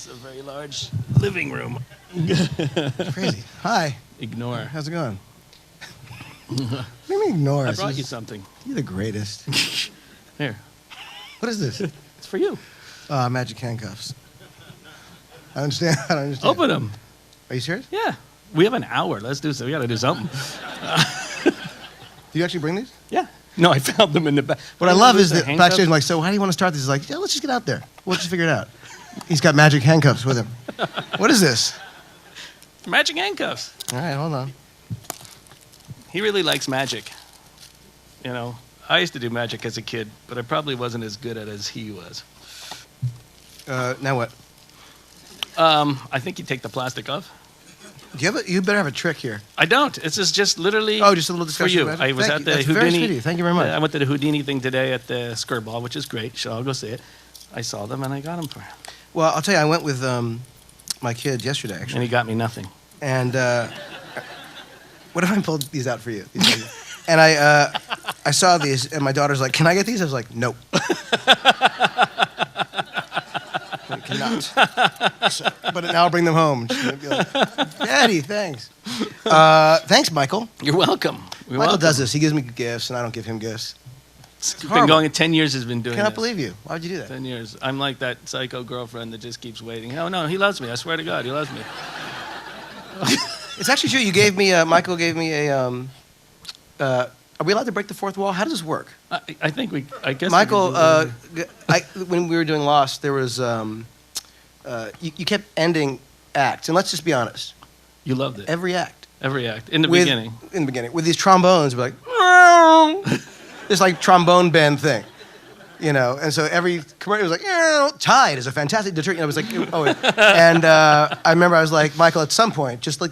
It's a very large living room. Crazy. Hi. Ignore. How's it going? What do you mean ignore? I brought you something. You're the greatest. Here. What is this? It's for you. Magic handcuffs. I don't understand. Open them. Are you serious? Yeah. We have an hour. Let's do so. We got to do something. Do you actually bring these? Yeah. No, I found them in the back. What I love is that backstage, I'm like, so how do you want to start this? He's like, yeah, let's just get out there. We'll just figure it out. He's got magic handcuffs with him. What is this? Magic handcuffs. All right, hold on. He really likes magic. You know, I used to do magic as a kid, but I probably wasn't as good at it as he was. Now what? I think you take the plastic off. You better have a trick here. I don't. It's just literally. Oh, just a little discussion. For you. I was at the That's Houdini. Very sweet of you. Thank you very much. I went to the Houdini thing today at the Skirt Ball, which is great. So I'll go see it. I saw them and I got them for him. Well, I'll tell you, I went with my kids yesterday, actually. And he got me nothing. And what if I pulled these out for you? And I saw these, and my daughter's like, "Can I get these?" I was like, "Nope." I cannot. So, but now I'll bring them home. She's gonna be like, "Daddy, thanks." Thanks, Michael. You're welcome. Michael does this. He gives me gifts, and I don't give him gifts. It's been going 10 years. He's been doing. I cannot believe you. Why would you do that? 10 years. I'm like that psycho girlfriend that just keeps waiting. Oh no, he loves me. I swear to God, he loves me. It's actually true. You gave me. Michael gave me a. Are we allowed to break the fourth wall? How does this work? I think we. I guess. Michael, when we were doing Lost, there was. You kept ending acts, and let's just be honest. You loved it. Every act. Every act in the beginning. In the beginning, with these trombones, we're like, this like trombone band thing, you know. And so every commercial was like, Tide is a fantastic detergent. I was like, oh, and I remember I was like, Michael, at some point, just like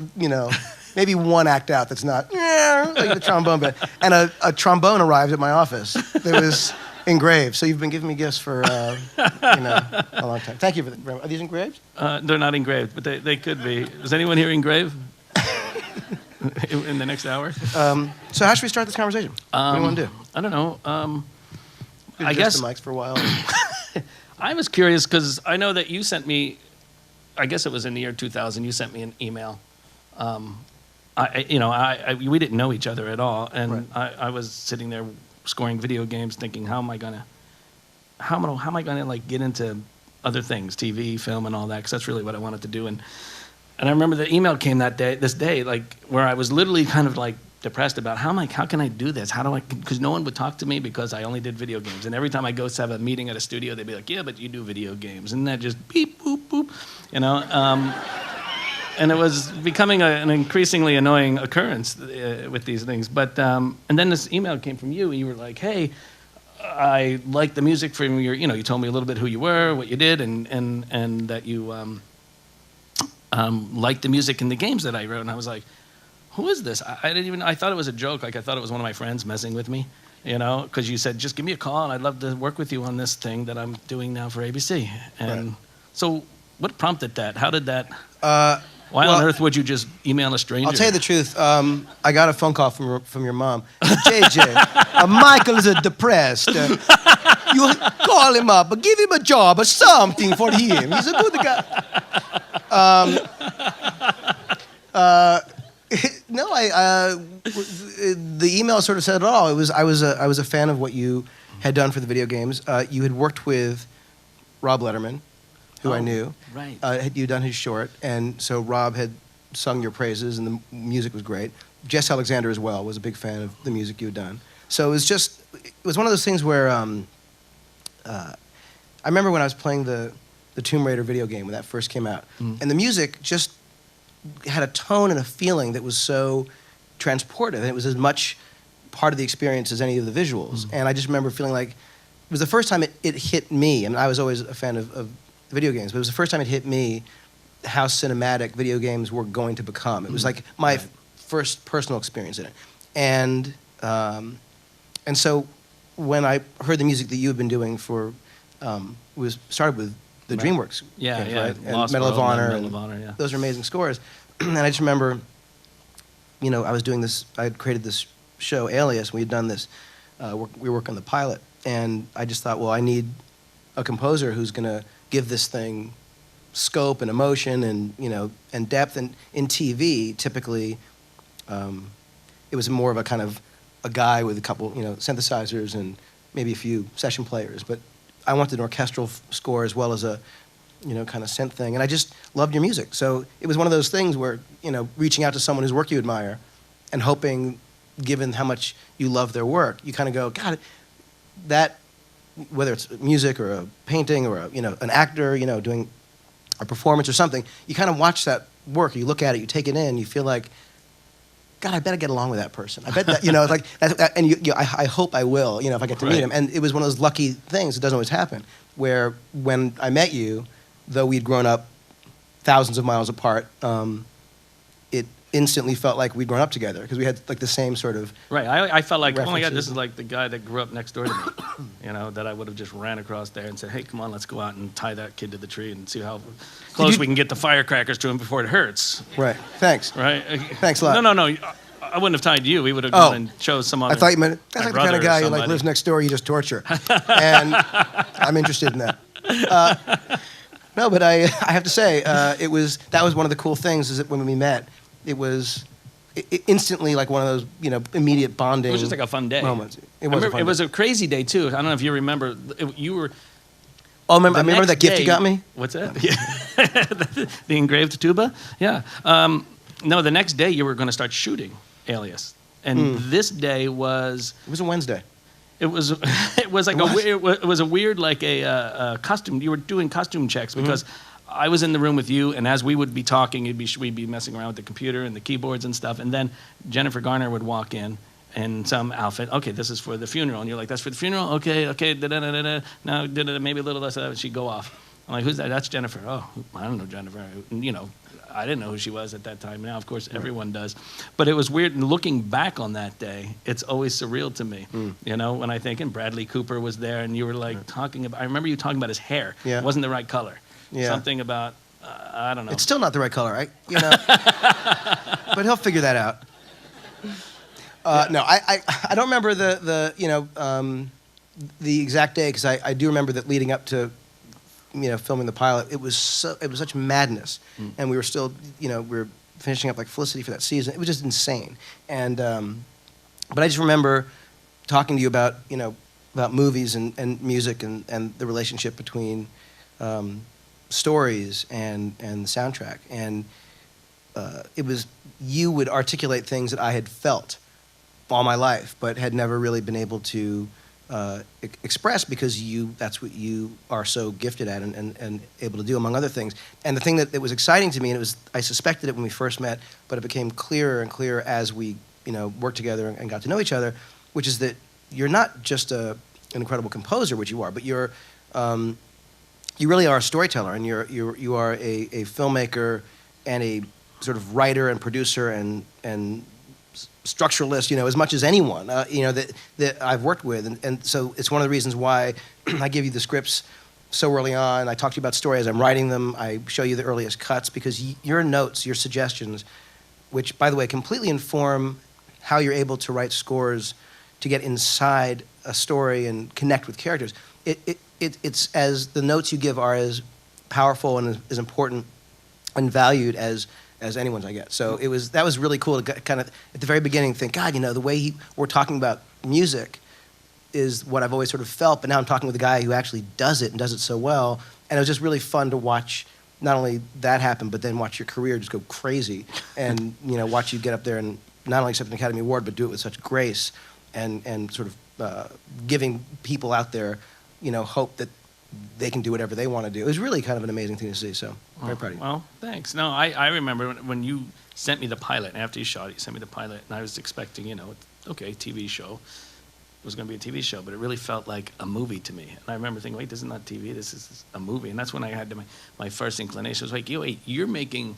maybe one act out that's not like the trombone band. And a trombone arrived at my office that was engraved. So you've been giving me gifts for a long time. Thank you for that. Are these engraved? They're not engraved, but they could be. Is anyone here engraved? In the next hour. So how should we start this conversation? What do you want to do? I don't know. I guess guess the mics for a while. I was curious because I know that you sent me. I guess it was in the year 2000. You sent me an email. We didn't know each other at all, and right. I was sitting there scoring video games, thinking, how am I gonna like get into other things, TV, film, and all that? Because that's really what I wanted to do. And I remember the email came this day, like where I was literally kind of like depressed about how can I do this? Because no one would talk to me because I only did video games. And every time I go to have a meeting at a studio, they'd be like, yeah, but you do video games. And that just beep, boop, boop, and it was becoming an increasingly annoying occurrence with these things. But, and then this email came from you, and you were like, hey, I like the music from your, you told me a little bit who you were, what you did, and that you, liked the music in the games that I wrote, and I was like, who is this? I thought it was a joke, like I thought it was one of my friends messing with me, because you said, just give me a call, and I'd love to work with you on this thing that I'm doing now for ABC. And right. So what prompted that? How did that, why on earth would you just email a stranger? I'll tell you the truth, I got a phone call from your mom. JJ, Michael is depressed. You call him up, give him a job or something for him. He's a good guy. The email sort of said it all. I was a fan of what you had done for the video games. You had worked with Rob Letterman, who I knew. Right. You'd done his short, and so Rob had sung your praises, and the music was great. Jess Alexander as well was a big fan of the music you had done. So it was one of those things where I remember when I was playing the Tomb Raider video game when that first came out, and the music just had a tone and a feeling that was so transportive, and it was as much part of the experience as any of the visuals. And I just remember feeling like it was the first time it hit me. I mean, I was always a fan of video games, but it was the first time it hit me how cinematic video games were going to become. It was like my first personal experience in it. And so when I heard the music that you had been doing for, started with the DreamWorks games, right? And Medal of Honor, those are amazing scores. And I just remember, I was doing this, I had created this show, Alias, we had done this, we were working on the pilot, and I just thought, well, I need a composer who's going to give this thing scope and emotion and and depth. And in TV, typically, it was more of a kind of a guy with a couple synthesizers and maybe a few session players. But I wanted an orchestral score as well as a kind of synth thing. And I just loved your music. So it was one of those things where reaching out to someone whose work you admire and hoping, given how much you love their work, you kind of go, God, that, whether it's music or a painting or an actor, doing a performance or something, you kind of watch that work, you look at it, you take it in, you feel like, God, I bet I get along with that person. I bet that, like, and I hope I will, if I get to meet him. And it was one of those lucky things. It doesn't always happen. Where when I met you, though we'd grown up thousands of miles apart, it instantly felt like we'd grown up together because we had like the same sort of Right. I felt like, oh my God, this references. is like the guy that grew up next door to me. That I would have just ran across there and said, hey, come on, let's go out and tie that kid to the tree and see how close we can get the firecrackers to him before it hurts. Right. Thanks. Right? Thanks a lot. No. I wouldn't have tied you. We would have gone and chose some other. I thought you meant that's my like the kind of brother or guy who like somebody. lives next door. You just torture, and I'm interested in that. No, but I have to say that was one of the cool things is that when we met, it was instantly like one of those immediate bonding. It was just like a fun day. Moments. It was a crazy day too. I don't know if you remember. You were. Oh, I remember that next gift you day- got me. What's that? Yeah. The engraved tuba? Yeah. No, the next day you were going to start shooting Alias. And this day was... It was a Wednesday. It was like it was a weird like a costume. You were doing costume checks because I was in the room with you, and as we would be talking, we'd be messing around with the computer and the keyboards and stuff, and then Jennifer Garner would walk in some outfit. Okay, this is for the funeral, and you're like, that's for the funeral. Okay, da-da-da-da-da. Now maybe a little less of that. And she'd go off. I'm like, who's that? That's Jennifer. Oh, I don't know Jennifer. I didn't know who she was at that time. Now, of course, everyone does. But it was weird. And looking back on that day, it's always surreal to me. When I think, and Bradley Cooper was there, and you were like talking about, I remember you talking about his hair. Yeah. It wasn't the right color. Yeah. Something about, I don't know. It's still not the right color, right? But he'll figure that out. No, I don't remember the exact day because I do remember that leading up to filming the pilot, it was such madness, and we were still we were finishing up like Felicity for that season. It was just insane, and but I just remember talking to you about movies and music and the relationship between stories and the soundtrack, and it was you would articulate things that I had felt all my life, but had never really been able to express because that's what you are so gifted at and able to do, among other things. And the thing that was exciting to me, and I suspected it when we first met, but it became clearer and clearer as we worked together and got to know each other, which is that you're not just an incredible composer, which you are, but you really are a storyteller, and you are a filmmaker and a sort of writer and producer and structuralist, as much as anyone, that I've worked with. And so it's one of the reasons why I give you the scripts so early on. I talk to you about story as I'm writing them. I show you the earliest cuts because your notes, your suggestions, which, by the way, completely inform how you're able to write scores to get inside a story and connect with characters. It's as the notes you give are as powerful and as important and valued as anyone's I get. So that was really cool to kind of at the very beginning think, God, the way we're talking about music is what I've always sort of felt, but now I'm talking with a guy who actually does it and does it so well. And it was just really fun to watch not only that happen, but then watch your career just go crazy and watch you get up there and not only accept an Academy Award, but do it with such grace and sort of giving people out there hope that they can do whatever they want to do. It was really kind of an amazing thing to see, so very proud of you. Well, thanks. No, I remember when you sent me the pilot, and after you shot it, you sent me the pilot, and I was expecting, TV show. It was going to be a TV show, but it really felt like a movie to me. And I remember thinking, wait, this is not TV, this is a movie. And that's when I had my first inclination. It was like, wait, you're making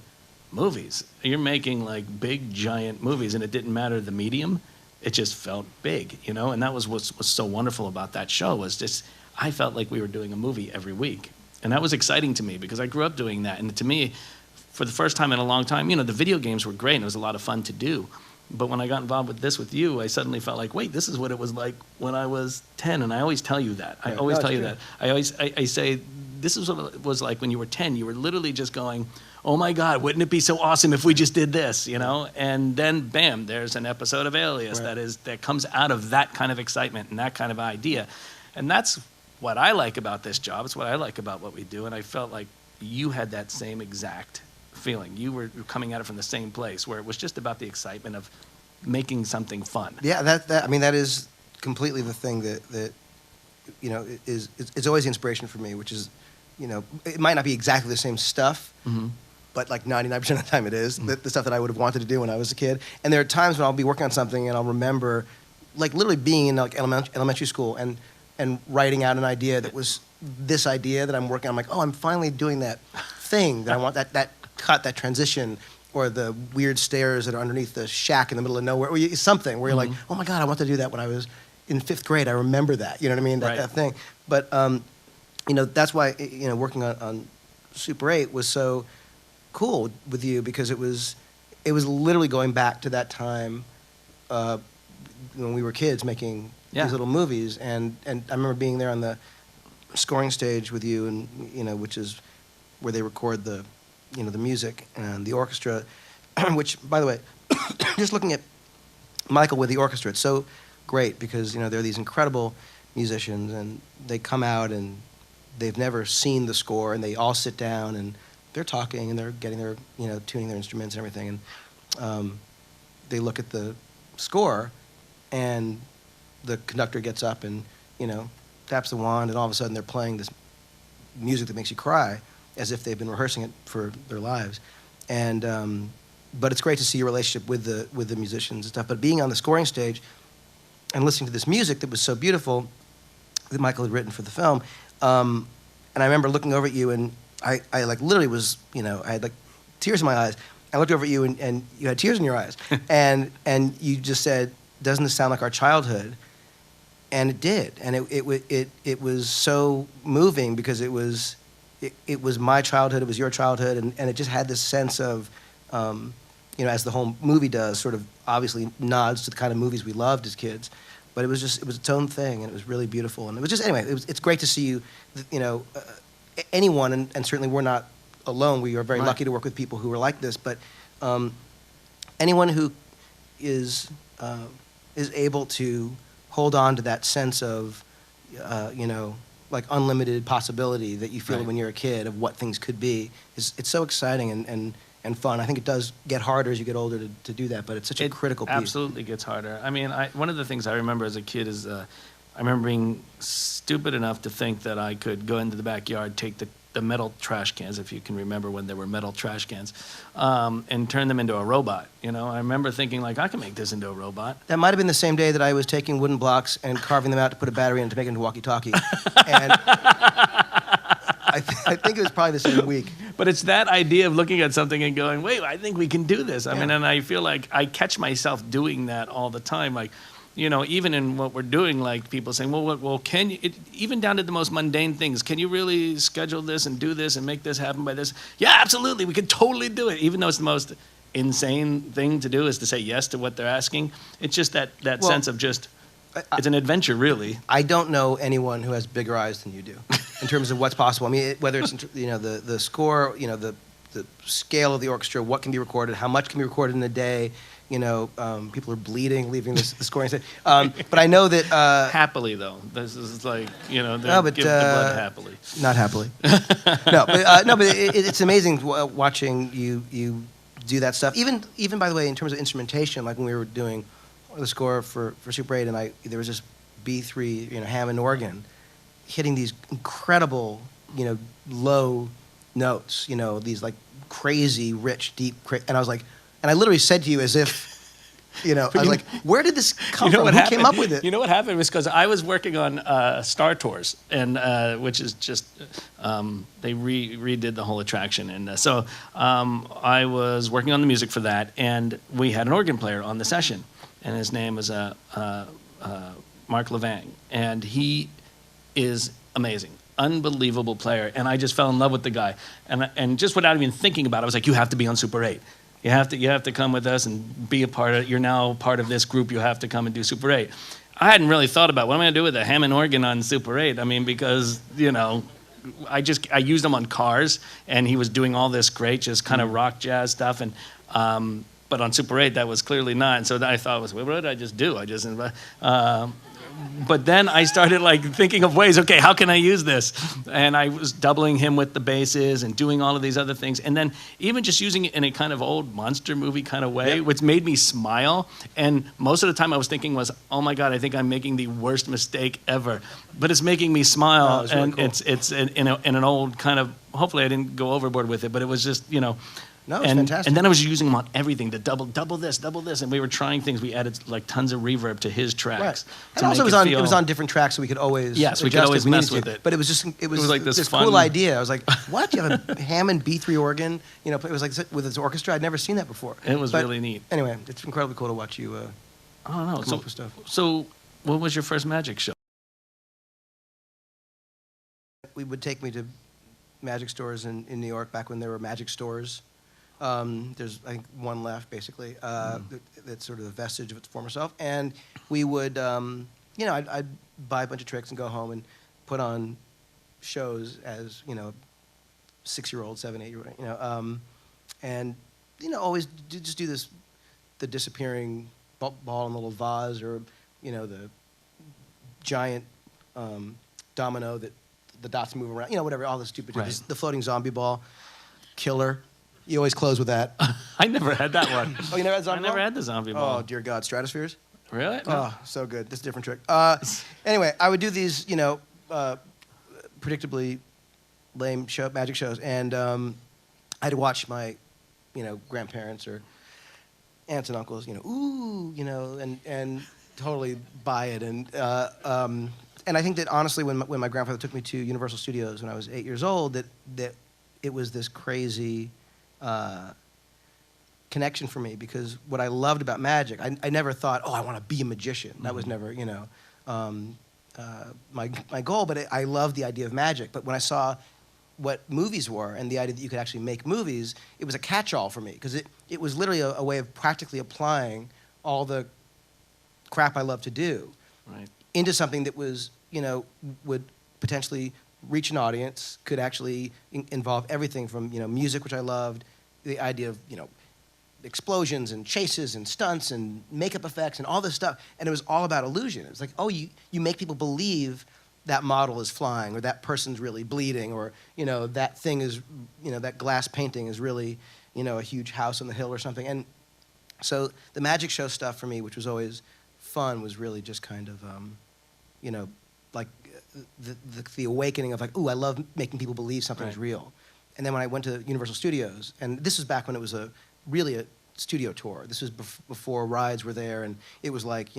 movies. You're making like big, giant movies, and it didn't matter the medium. It just felt big, and that was what's so wonderful about that show was just, I felt like we were doing a movie every week. And that was exciting to me because I grew up doing that. And to me, for the first time in a long time, the video games were great and it was a lot of fun to do. But when I got involved with this with you, I suddenly felt like, wait, this is what it was like when I was 10. And I always tell you that. I always tell you that. I say this is what it was like when you were 10. You were literally just going, oh my God, wouldn't it be so awesome if we just did this, you know? And then, bam, there's an episode of Alias that comes out of that kind of excitement and that kind of idea. And that's what I like about this job. It's what I like about what we do. And I felt like you had that same exact feeling. You were coming at it from the same place, where it was just about the excitement of making something fun. Yeah, that is completely the thing that you know, it's always the inspiration for me, which is, you know, it might not be exactly the same stuff, but like 99% of the time it is, the stuff that I would have wanted to do when I was a kid. And there are times when I'll be working on something and I'll remember, like, literally being in like elementary school and writing out an idea that was this idea that I'm working on. I'm like, oh, I'm finally doing that thing that I want, that cut, that transition, or the weird stairs that are underneath the shack in the middle of nowhere, or something where you're like, oh my God, I want to do that when I was in 5th grade. I remember that, you know what I mean, that thing. But, you know, that's why, you know, working on Super 8 was so cool with you, because it was literally going back to that time when we were kids making these little movies, and I remember being there on the scoring stage with you, and you know, which is where they record the, you know, the music and the orchestra, which, by the way, just looking at Michael with the orchestra, it's so great, because you know, they're these incredible musicians, and they come out and they've never seen the score, and they all sit down and they're talking and they're getting their, you know, tuning their instruments and everything, and they look at the score, and the conductor gets up and, you know, taps the wand, and all of a sudden they're playing this music that makes you cry, as if they've been rehearsing it for their lives. And but it's great to see your relationship with the musicians and stuff. But being on the scoring stage and listening to this music that was so beautiful that Michael had written for the film, and I remember looking over at you, and I like literally was, you know, I had like tears in my eyes. I looked over at you, and you had tears in your eyes, and you just said, "Doesn't this sound like our childhood?" And it did, and it was so moving, because it was my childhood, it was your childhood, and it just had this sense of, you know, as the whole movie does, sort of obviously nods to the kind of movies we loved as kids, but it was its own thing, and it was really beautiful, and it was just, anyway, it's great to see you, you know, anyone, and certainly we're not alone. We are very lucky to work with people who are like this, but anyone who is able to hold on to that sense of, you know, like unlimited possibility that you feel when you're a kid of what things could be. It's so exciting and fun. I think it does get harder as you get older to do that, but it's such a critical piece. It absolutely gets harder. I mean, one of the things I remember as a kid is I remember being stupid enough to think that I could go into the backyard, take the metal trash cans, if you can remember when there were metal trash cans, and turn them into a robot. You know, I remember thinking, like, I can make this into a robot. That might have been the same day that I was taking wooden blocks and carving them out to put a battery in to make it into walkie-talkie. And I think it was probably the same week. But it's that idea of looking at something and going, wait, I think we can do this. I mean, and I feel like I catch myself doing that all the time. Like, you know, even in what we're doing, like people saying, well, can you, even down to the most mundane things, can you really schedule this and do this and make this happen by this? Yeah, absolutely, we could totally do it. Even though it's the most insane thing to do is to say yes to what they're asking. It's just that sense of just, it's an adventure, really. I don't know anyone who has bigger eyes than you do in terms of what's possible. I mean, whether it's, you know, the score, you know, the scale of the orchestra, what can be recorded, how much can be recorded in a day. You know, people are bleeding, leaving the scoring stage. But I know that... happily, though. This is like, you know, they give the blood happily. Not happily. No, but it's amazing watching you do that stuff. Even, by the way, in terms of instrumentation, like when we were doing the score for Super 8, and there was this B3, you know, Hammond organ, hitting these incredible, you know, low notes, you know, these like crazy, rich, deep, and I was like... And I literally said to you as if, you know, I was like, where did this come from? Who came up with it? You know what happened was because I was working on Star Tours, and which is just, they redid the whole attraction. And so I was working on the music for that, and we had an organ player on the session, and his name was Mark Levang, and he is amazing. Unbelievable player, and I just fell in love with the guy. And just without even thinking about it, I was like, you have to be on Super 8. You have to come with us and be a part of it. You're now part of this group. You have to come and do Super 8. I hadn't really thought about what am I going to do with a Hammond organ on Super 8. I mean, because, you know, I used him on Cars, and he was doing all this great, just kind of rock jazz stuff, and but on Super 8 that was clearly not. And so I thought, what did I just do? But then I started like thinking of ways, okay, how can I use this? And I was doubling him with the basses and doing all of these other things. And then even just using it in a kind of old monster movie kind of way, which made me smile. And most of the time I was thinking was, oh my God, I think I'm making the worst mistake ever. But it's making me smile. It's really and cool. it's in an old kind of, hopefully I didn't go overboard with it, but it was just, No, it's fantastic. And then I was using them on everything to double this, and we were trying things. We added like tons of reverb to his tracks. Right. To And also make it was on different tracks, so we could always Yes, we could adjust always if we mess needed with to. it. But it was like this fun- cool idea. I was like, what? You have a Hammond B3 organ? It was like with its orchestra. I'd never seen that before. It was really neat. Anyway, it's incredibly cool to watch you. I don't know. Come up with stuff. So, what was your first magic show? We would take me to magic stores in New York back when there were magic stores. There's, I think, one left, basically. That's sort of the vestige of its former self. And we would, I'd buy a bunch of tricks and go home and put on shows as, 6-year-old, 7, 8-year-old, and, always just do this, the disappearing ball in a little vase, or, the giant domino that the dots move around, whatever, all the stupid Right. shit. The floating zombie ball, killer. You always close with that. I never had that one. Oh, you never had zombie I ball? never had the zombie ball. Oh, dear God. Stratospheres? Really? Oh, so good. This is a different trick. Anyway, I would do these, predictably lame magic shows, and I'd watch my, grandparents or aunts and uncles, and totally buy it. And I think that honestly, when my grandfather took me to Universal Studios when I was 8 years old, that it was this crazy connection for me, because what I loved about magic, I never thought, oh, I want to be a magician. That was never, my goal. But I loved the idea of magic. But when I saw what movies were and the idea that you could actually make movies, it was a catch-all for me, because it was literally a way of practically applying all the crap I love to do into something that was, would potentially reach an audience, could actually involve everything from, music, which I loved, the idea of, explosions and chases and stunts and makeup effects and all this stuff. And it was all about illusion. It was like, oh, you make people believe that model is flying, or that person's really bleeding, or, that thing is, that glass painting is really, a huge house on the hill or something. And so the magic show stuff for me, which was always fun, was really just kind of, like the awakening of like, ooh, I love making people believe something's real. And then when I went to Universal Studios, and this was back when it was really a studio tour. This was before rides were there, and it was like,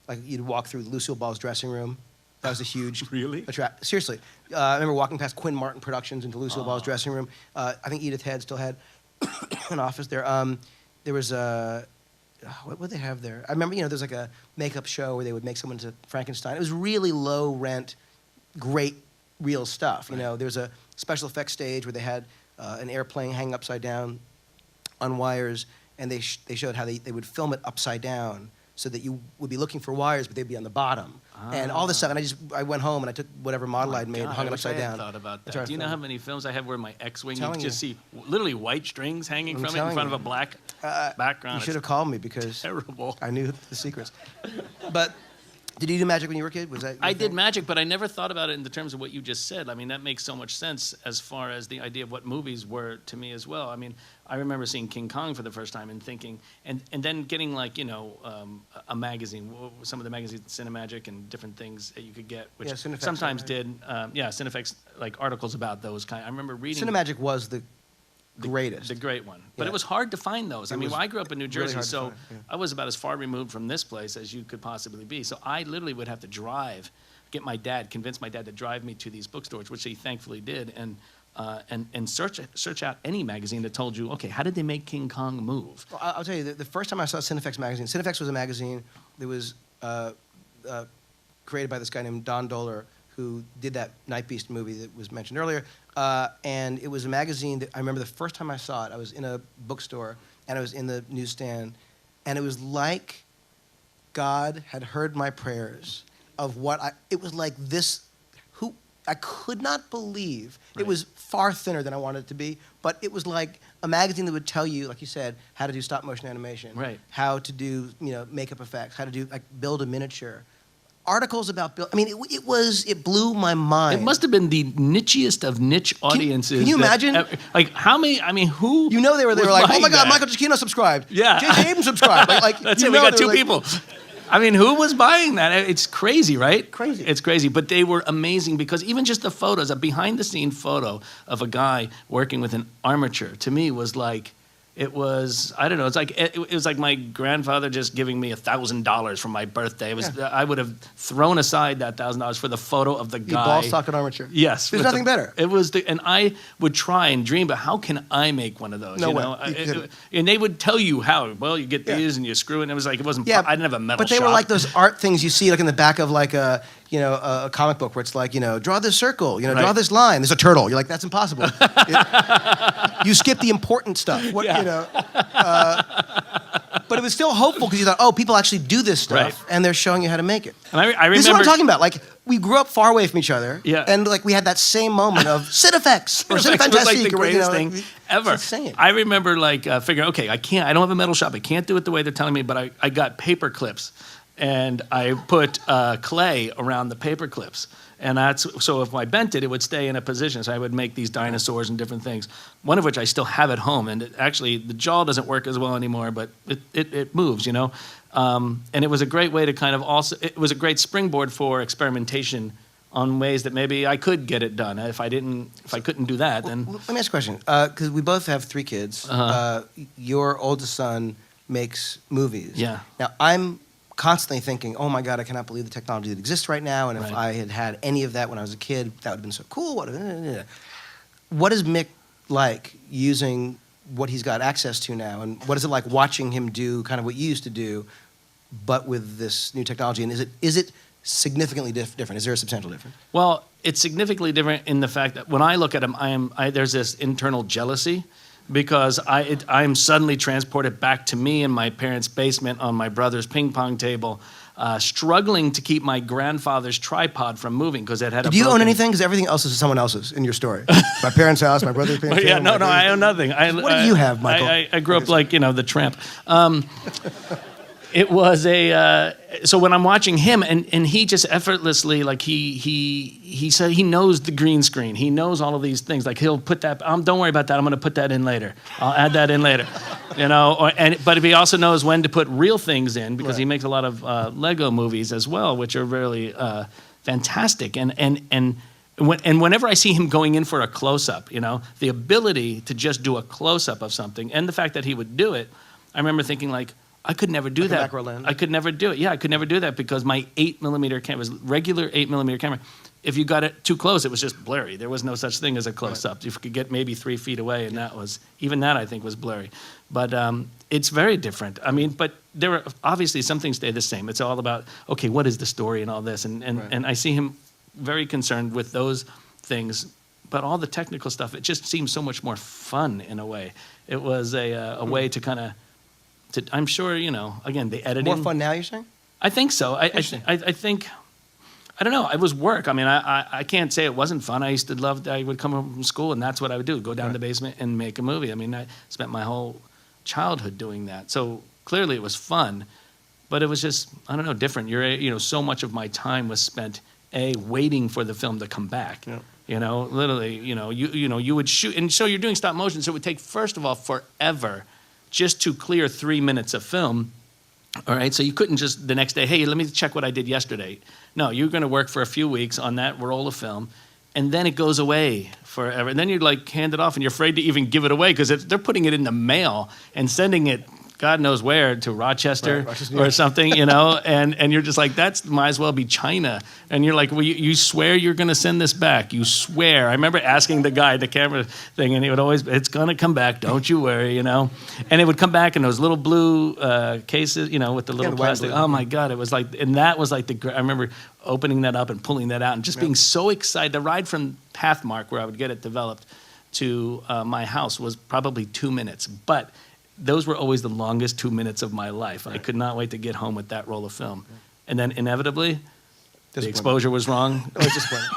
like you'd walk through Lucille Ball's dressing room. That was a huge Really? Seriously. I remember walking past Quinn Martin Productions into Lucille Ball's dressing room. I think Edith Head still had an office there. There was what would they have there? I remember, there's like a makeup show where they would make someone into Frankenstein. It was really low rent, great real stuff. There was a special effects stage where they had an airplane hanging upside down on wires, and they showed how they would film it upside down so that you would be looking for wires, but they'd be on the bottom. And all this stuff. And I went home and I took whatever model I'd made and hung it upside down. I thought about that. Do you know how many films I have where my X-Wing, you Telling just see literally white strings hanging from it in front of a black background? You should have called me, because terrible. I knew the secrets. But did you do magic when you were a kid? Was that I did magic, but I never thought about it in the terms of what you just said. I mean, that makes so much sense as far as the idea of what movies were to me as well. I mean, I remember seeing King Kong for the first time and thinking, and then getting like, a magazine, some of the magazines, Cinemagic and different things that you could get, which Cinefex, sometimes did, Cinefex, like articles about those kind. I remember reading. Cinemagic was the greatest. The great one. But Yeah. it was hard to find those. I mean, was I grew up in New really Jersey, hard to so find, yeah. I was about as far removed from this place as you could possibly be. So I literally would have to drive, convince my dad to drive me to these bookstores, which he thankfully did, and search out any magazine that told you, okay, how did they make King Kong move? Well, I'll tell you, the first time I saw Cinefex magazine, Cinefex was a magazine that was created by this guy named Don Dohler, who did that Night Beast movie that was mentioned earlier. And it was a magazine that I remember the first time I saw it, I was in a bookstore, and I was in the newsstand, and it was like God had heard my prayers of it was like this, I could not believe Right. it was far thinner than I wanted it to be, but it was like a magazine that would tell you, like you said, how to do stop motion animation, Right. how to do makeup effects, how to do build a miniature. Articles about build. I mean, it blew my mind. It must have been the nichiest of niche audiences. Can you imagine? Like how many? I mean, who? They were was like, oh buying my God, that? Michael Giacchino subscribed. Yeah. J.J. Abrams subscribed. Like That's you it. We know got they two were like- people. I mean, who was buying that? It's crazy, right? Crazy. It's crazy. But they were amazing because even just the photos, a behind-the-scene photo of a guy working with an armature, to me was like, it was, I don't know, it was like my grandfather just giving me $1,000 for my birthday. It was, I would have thrown aside that $1,000 for the photo of the You guy. ball socket armature. Yes. There's with nothing better. It was and I would try and dream, but how can I make one of those? No you way. know? You couldn't. And they would tell you how. Well, you get Yeah. these and you screw it. And it was like, it wasn't, Yeah, I didn't have a metal But they were shop. like those art things you see like in the back of like a comic book where it's like, draw this circle, draw Right. this line. There's a turtle. You're like, that's impossible. You skip the important stuff. But it was still hopeful because you thought, oh, people actually do this stuff Right. and they're showing you how to make it. And I remember. This is what I'm talking about. Like, we grew up far away from each other. Yeah. And like we had that same moment of Cinefex or It was like Cinefantastique the or greatest like, thing ever. It's insane. I remember like figuring, okay, I don't have a metal shop. I can't do it the way they're telling me, but I got paper clips and I put clay around the paper clips. And so if I bent it, it would stay in a position. So I would make these dinosaurs and different things, one of which I still have at home. And actually, the jaw doesn't work as well anymore, but it moves, And it was a great way to kind of it was a great springboard for experimentation on ways that maybe I could get it done. If I couldn't do that, then Let me ask a question, because we both have 3 kids. Your oldest son makes movies. Yeah. Now, I'm constantly thinking, oh my God, I cannot believe the technology that exists right now, and if Right. I had had any of that when I was a kid, that would have been so cool. What is Mick like using what he's got access to now, and what is it like watching him do kind of what you used to do, but with this new technology, and is it significantly different? Is there a substantial difference? Well, it's significantly different in the fact that when I look at him, there's this internal jealousy because I'm suddenly transported back to me in my parents' basement on my brother's ping pong table, struggling to keep my grandfather's tripod from moving because it had Do you own anything? Because everything else is someone else's in your story. My parents' house, my brother's parents' Yeah, house. no, I own nothing. What do you have, Michael? I grew up like, the tramp. It was so when I'm watching him and he just effortlessly, like he said he knows the green screen. He knows all of these things. Like he'll put that, don't worry about that. I'm going to put that in later. I'll add that in later, but he also knows when to put real things in because he makes a lot of Lego movies as well, which are really fantastic. And whenever I see him going in for a close-up, the ability to just do a close-up of something and the fact that he would do it, I remember thinking like, I could never do Like a that. macro lens? I could never do it. Yeah, I could never do that because my 8mm camera was regular 8mm camera. If you got it too close, it was just blurry. There was no such thing as a close-up. You could get maybe 3 feet away, and that I think was blurry. But it's very different. I mean, but there are obviously some things stay the same. It's all about, okay, what is the story and all this, and I see him very concerned with those things. But all the technical stuff, it just seems so much more fun in a way. It was a way to kind of. I'm sure, again, the editing. More fun now, you're saying? I think so. I think, I don't know. It was work. I mean, I can't say it wasn't fun. I would come home from school and that's what I would do, go down to the basement and make a movie. I mean, I spent my whole childhood doing that. So clearly it was fun, but it was just, I don't know, different. So much of my time was spent, waiting for the film to come back. Yeah. Literally, you would shoot, and so you're doing stop motion, so it would take, first of all, forever just to clear 3 minutes of film. All right, so you couldn't just the next day, hey, let me check what I did yesterday. No, you're going to work for a few weeks on that roll of film, and then it goes away forever. And then you're like hand it off, and you're afraid to even give it away because they're putting it in the mail and sending it God knows where, to Rochester or something, and you're just like, might as well be China. And you're like, well, you swear you're going to send this back? You swear? I remember asking the guy, the camera thing, and he would always, it's going to come back, don't you worry, And it would come back in those little blue cases, with the little plastic. Oh my God, it was like, and that was like I remember opening that up and pulling that out and just being so excited. The ride from Pathmark, where I would get it developed, to my house was probably 2 minutes, but those were always the longest 2 minutes of my life. Right. I could not wait to get home with that roll of film. And then inevitably, the exposure was wrong,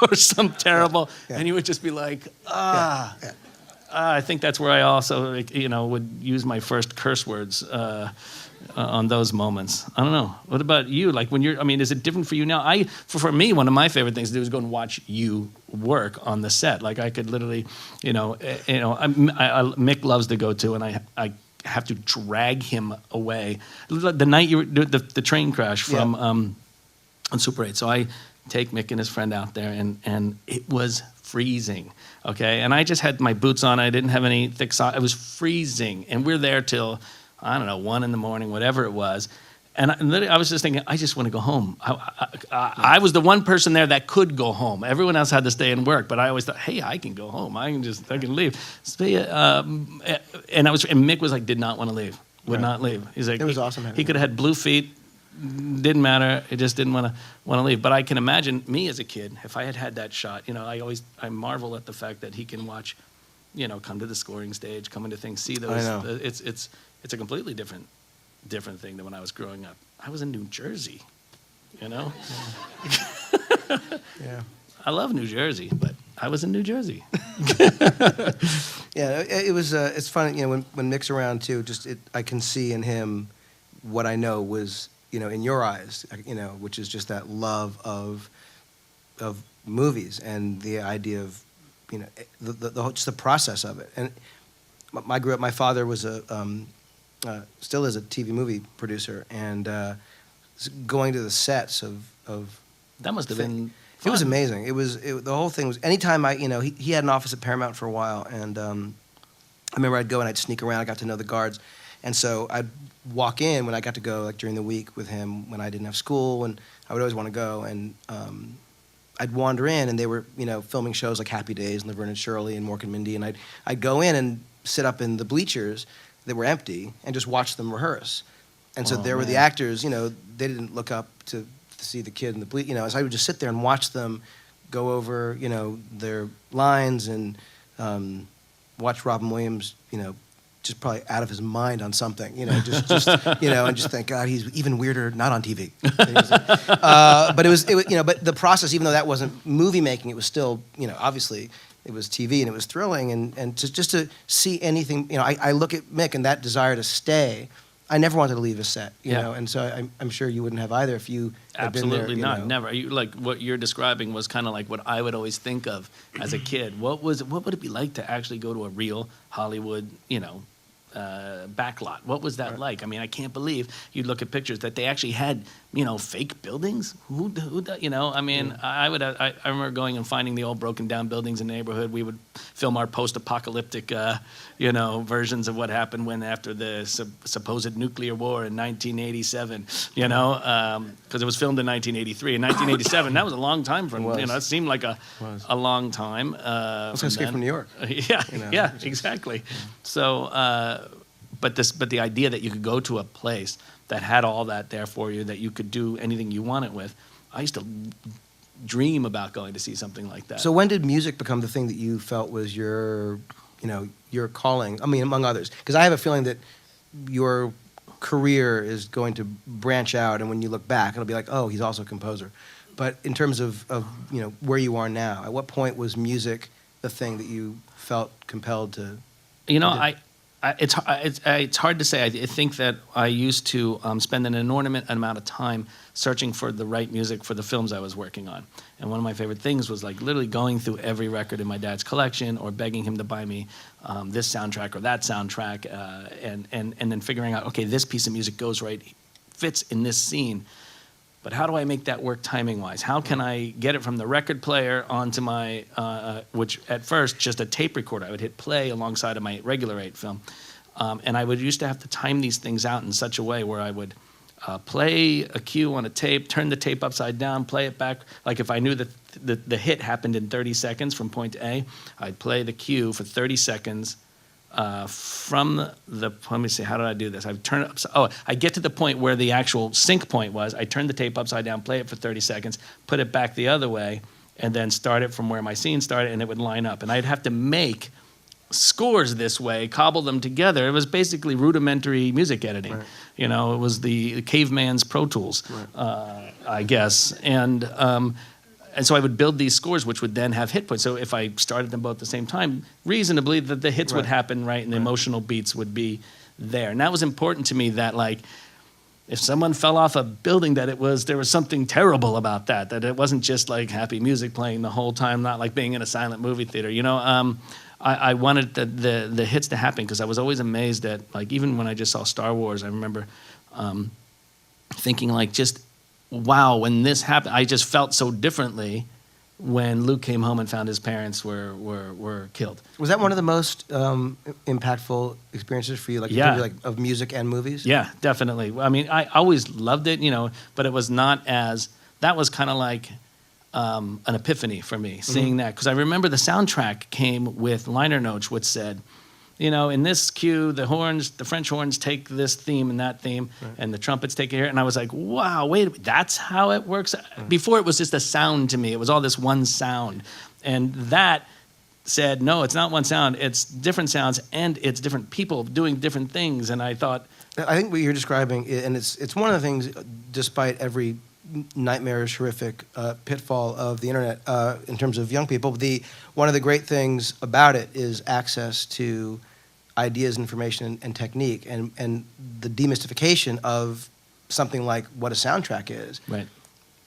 or some terrible, and you would just be like, I think that's where I also, would use my first curse words on those moments. I don't know. What about you? Like when is it different for you now? For me, one of my favorite things to do is go and watch you work on the set. Like I could literally, Mick loves to go to, and I have to drag him away. The night you were the train crash from on Super 8. So I take Mick and his friend out there, and it was freezing. Okay, and I just had my boots on. I didn't have any thick socks. It was freezing, and we're there till 1 in the morning, whatever it was. And literally, I was just thinking, I just want to go home. I was the one person there that could go home. Everyone else had to stay and work, but I always thought, hey, I can go home. I can leave. And Mick was like, did not want to leave, would not leave. He's like, it was awesome. He could have had blue feet, didn't matter. He just didn't want to leave. But I can imagine me as a kid, if I had that shot. I marvel at the fact that he can watch, come to the scoring stage, come into things, see those. I know. It's a completely different thing than when I was growing up. I was in New Jersey, Yeah. I love New Jersey, but I was in New Jersey. It was. It's funny, when Mick's around too. I can see in him what I know was, in your eyes, which is just that love of movies and the idea of, just the process of it. And my father was still is a TV movie producer, and going to the sets of that must have been fun. It was amazing. The whole thing was, anytime he had an office at Paramount for a while, and I remember I'd go and I'd sneak around. I got to know the guards, and so I'd walk in when I got to go during the week with him when I didn't have school, and I would always want to go, and I'd wander in, and they were filming shows like Happy Days and Laverne and Shirley and Mork and Mindy, and I'd go in and sit up in the bleachers that were empty and just watch them rehearse. And so there were the actors, they didn't look up to see the kid in the bleach, so I would just sit there and watch them go over, their lines, and watch Robin Williams, just probably out of his mind on something, and just think, God, he's even weirder not on TV. But it was, but the process, even though that wasn't movie making, it was still, obviously, it was TV, and it was thrilling, and just to see anything, I look at Mick and that desire to stay. I never wanted to leave a set, and so I'm sure you wouldn't have either if you had absolutely been there, not, never. Like what you're describing was kind of like what I would always think of as a kid. What would it be like to actually go to a real Hollywood, backlot? What was that like? I mean, I can't believe you look at pictures that they actually had, fake buildings. Who I mean, I remember going and finding the old broken down buildings in the neighborhood. We would film our post-apocalyptic, versions of what happened after the supposed nuclear war in 1987. Because it was filmed in 1983. In 1987, that was a long time from. It seemed like a long time. Let's escape from New York. Exactly. So. But the idea that you could go to a place that had all that there for you, that you could do anything you wanted with, I used to dream about going to see something like that. So when did music become the thing that you felt was your calling? I mean, among others, because I have a feeling that your career is going to branch out, and when you look back, it'll be like, oh, he's also a composer. But in terms of where you are now, at what point was music the thing that you felt compelled to? It's hard to say. I think that I used to spend an inordinate amount of time searching for the right music for the films I was working on. And one of my favorite things was like literally going through every record in my dad's collection, or begging him to buy me this soundtrack or that soundtrack, and then figuring out, okay, this piece of music goes right, fits in this scene. But how do I make that work timing-wise? How can I get it from the record player onto my, which at first, just a tape recorder. I would hit play alongside of my regular 8 film. And I would used to have to time these things out in such a way where I would play a cue on a tape, turn the tape upside down, play it back. Like if I knew that the hit happened in 30 seconds from point to A, I'd play the cue for 30 seconds from the, let me see, how did I do this? I turn it up, I get to the point where the actual sync point was. I turn the tape upside down, play it for 30 seconds, put it back the other way, and then start it from where my scene started, and it would line up. And I'd have to make scores this way, cobble them together. It was basically rudimentary music editing. Right. You know, it was the caveman's Pro Tools, I guess. And so I would build these scores, which would then have hit points. So if I started them both at the same time, reasonably, the hits would happen, right, and the emotional beats would be there. And that was important to me, that like, if someone fell off a building, that there was something terrible about that it wasn't just like happy music playing the whole time, not like being in a silent movie theater, you know. I wanted the hits to happen, because I was always amazed at, like, even when I just saw Star Wars, I remember thinking, like, just, wow, when this happened, I just felt so differently when Luke came home and found his parents were killed. Was that one of the most impactful experiences for you, like, in terms of, like, of music and movies? Yeah, definitely. I mean, I always loved it, you know, but it was not as, that was kind of like an epiphany for me, seeing that. Because I remember the soundtrack came with liner notes which said, you know, in this cue, the French horns take this theme and that theme, and the trumpets take it here. And I was like, wow, wait a minute, that's how it works? Before, it was just a sound to me. It was all this one sound. And that said, no, it's not one sound. It's different sounds, and it's different people doing different things. And I thought... I think what you're describing, and it's one of the things, despite every nightmarish, horrific pitfall of the internet in terms of young people, one of the great things about it is access to ideas, information, and technique, and the demystification of something like what a soundtrack is. Right.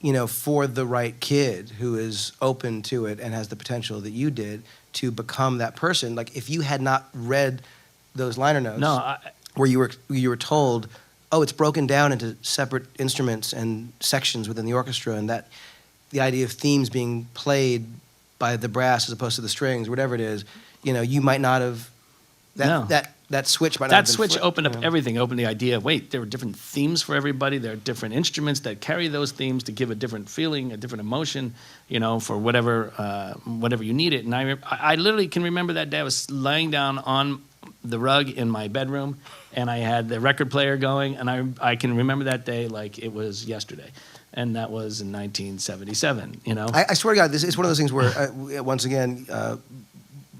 You know, for the right kid who is open to it and has the potential that you did to become that person. Like, if you had not read those liner notes, where you were told, oh, it's broken down into separate instruments and sections within the orchestra, and that the idea of themes being played by the brass as opposed to the strings, whatever it is, you know, you might not have that switch might not have been switch flipped, opened up you know? everything. Opened the idea of, wait, there were different themes for everybody. There are different instruments that carry those themes to give a different feeling, a different emotion, you know, for whatever you need it. And I literally can remember that day. I was laying down on the rug in my bedroom, and I had the record player going, and I can remember that day like it was yesterday. And that was in 1977, you know? I swear to God, it's one of those things where, once again,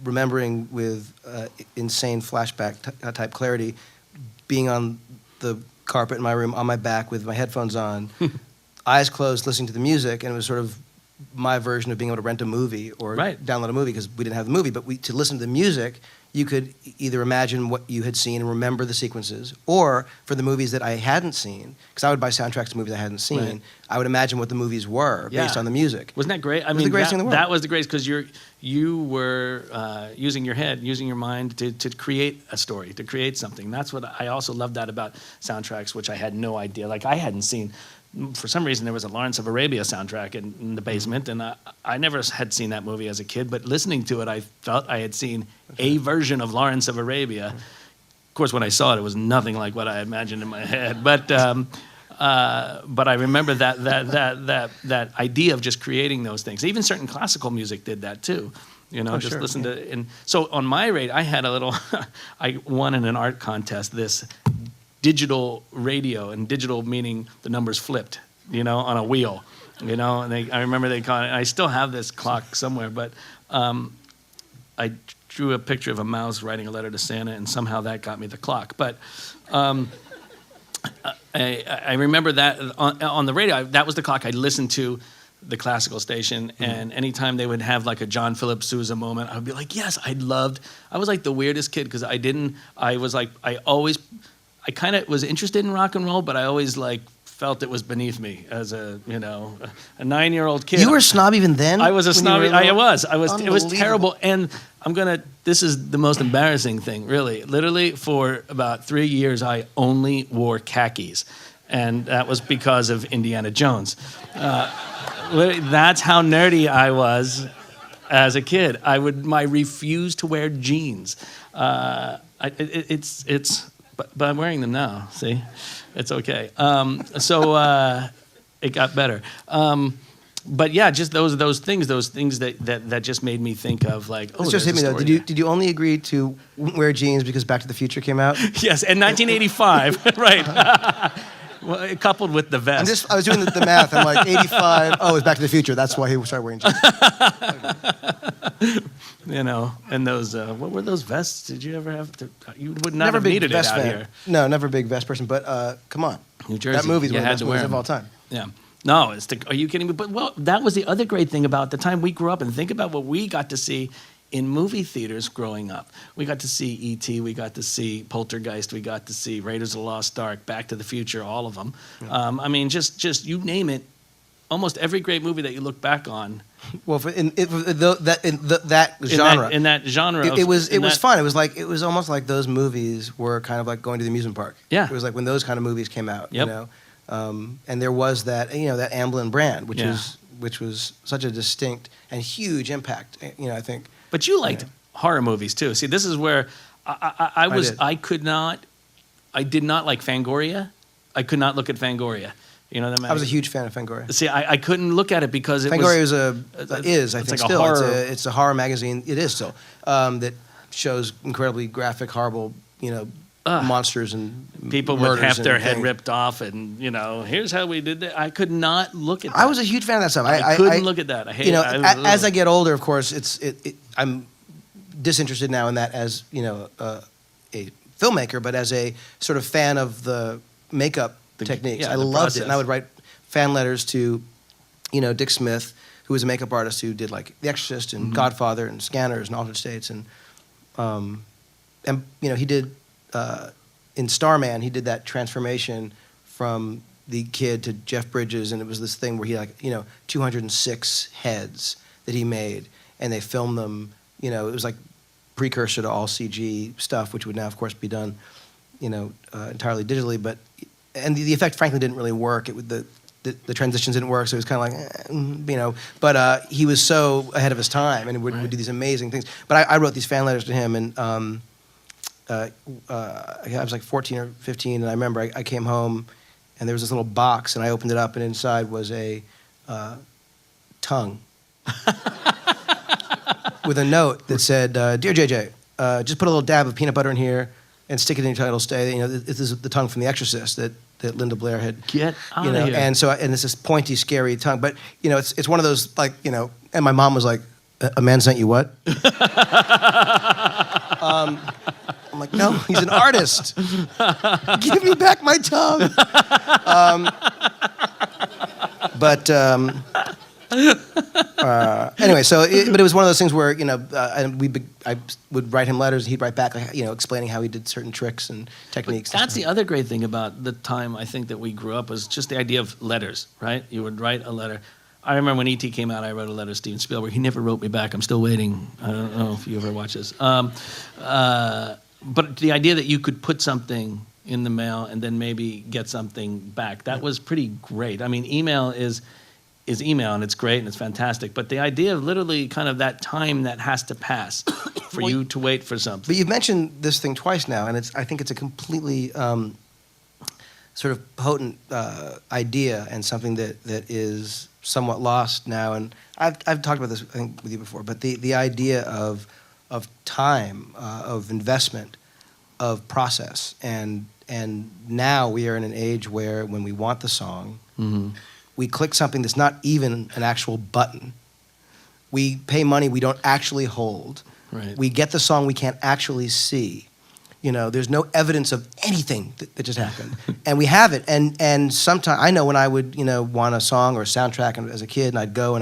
remembering with insane flashback type clarity, being on the carpet in my room, on my back with my headphones on, eyes closed, listening to the music, and it was sort of my version of being able to rent a movie or download a movie, because we didn't have the movie, but to listen to the music, you could either imagine what you had seen and remember the sequences, or for the movies that I hadn't seen, because I would buy soundtracks to movies I hadn't seen, I would imagine what the movies were based on the music. Wasn't that great? I mean, the greatest thing in the world. That was the greatest, because you were using your head, using your mind to create a story, to create something. That's what I also loved that about soundtracks, which I had no idea. Like, I hadn't seen. For some reason, there was a Lawrence of Arabia soundtrack in the basement, and I never had seen that movie as a kid, but listening to it, I felt I had seen a version of Lawrence of Arabia. Of course, when I saw it, it was nothing like what I imagined in my head, but I remember that idea of just creating those things. Even certain classical music did that too. You know, listen to, and so on my rate, I had a little, I won in an art contest this digital radio, and digital meaning the numbers flipped, you know, on a wheel, you know, and I remember they called it, I still have this clock somewhere, but I drew a picture of a mouse writing a letter to Santa, and somehow that got me the clock. But I remember that on the radio, that was the clock I listened to, the classical station, and anytime they would have like a John Philip Sousa moment, I would be like, yes, I was like the weirdest kid, because I kind of was interested in rock and roll, but I always like felt it was beneath me as a 9-year-old kid. You were a snob even then? I was a snob. I was. It was terrible. And this is the most embarrassing thing, really. Literally, for about 3 years, I only wore khakis. And that was because of Indiana Jones. That's how nerdy I was as a kid. I refuse to wear jeans. But I'm wearing them now. See, it's okay. So it got better. But yeah, just those things that just made me think of like. Oh, this just hit me though. Did you only agree to wear jeans because Back to the Future came out? Yes, in 1985, right. Well, coupled with the vest. I was doing the math. I'm like 85. Oh, it's Back to the Future. That's why he started wearing jeans. You know, and those, what were those vests? Did you ever have to, you would not Never have big needed it vest out fan. here. No, never a big vest person. But come on, New Jersey. that movie's You one of the had best to wear movies of 'em. all time. Yeah. No, are you kidding me? But, well, that was the other great thing about the time we grew up, and think about what we got to see in movie theaters growing up. We got to see E.T., we got to see Poltergeist, we got to see Raiders of the Lost Ark, Back to the Future, all of them. Yeah. I mean, just you name it, almost every great movie that you look back on. Well, that genre. In that genre. It was fun. It was almost like those movies were kind of like going to the amusement park. Yeah. It was like when those kind of movies came out. Yep. You know, and there was that that Amblin brand, which Yeah. was such a distinct and huge impact. I think. But you liked horror movies too. See, this is where I did not like Fangoria. I could not look at Fangoria. You know that I was a huge fan of Fangoria. See, I couldn't look at it because it Fangoria was I think like still. a horror. It's a horror magazine. It is still that shows incredibly graphic, horrible, monsters and people with murders half their and head things. ripped off, and here's how we did that. I could not look at that. I was a huge fan of that stuff. I couldn't look at that. I hate it. As I get older, of course, I'm disinterested now in that as a filmmaker, but as a sort of fan of the makeup techniques, I the loved process. it, and I would write fan letters to, Dick Smith, who was a makeup artist who did like The Exorcist and Godfather and Scanners and Altered States, and he did in Starman, he did that transformation from the kid to Jeff Bridges, and it was this thing where he 206 heads that he made, and they filmed them. It was like precursor to all CG stuff, which would now, of course, be done, entirely digitally. But the effect, frankly, didn't really work. The transitions didn't work, so it was kind of like, But he was so ahead of his time, and would do these amazing things. But I wrote these fan letters to him, and I was like 14 or 15, and I remember I came home, and there was this little box, and I opened it up, and inside was a tongue with a note that said, "Dear JJ, just put a little dab of peanut butter in here and stick it in your title stay. This is the tongue from The Exorcist that Linda Blair had. Get out of here." And so it's this pointy, scary tongue. But it's one of those And my mom was like, "A man sent you what?" I'm like, "No, he's an artist. Give me back my tongue." Anyway, but it was one of those things where I would write him letters, and he'd write back, explaining how he did certain tricks and techniques. That's the other great thing about the time I think that we grew up was just the idea of letters, right? You would write a letter. I remember when E.T. came out, I wrote a letter to Steven Spielberg. He never wrote me back. I'm still waiting. I don't know if you ever watch this. But the idea that you could put something in the mail and then maybe get something back, that was pretty great. I mean, email is email, and it's great and it's fantastic. But the idea of literally kind of that time that has to pass for you to wait for something. But you've mentioned this thing twice now, and I think it's a completely sort of potent idea and something that is somewhat lost now. And I've talked about this, I think, with you before. But the idea of time, of investment, of process, and now we are in an age where when we want the song. Mm-hmm. We click something that's not even an actual button. We pay money we don't actually hold. Right. We get the song we can't actually see. There's no evidence of anything that just happened. And we have it. And sometimes, I know when I would, want a song or a soundtrack as a kid, and I'd go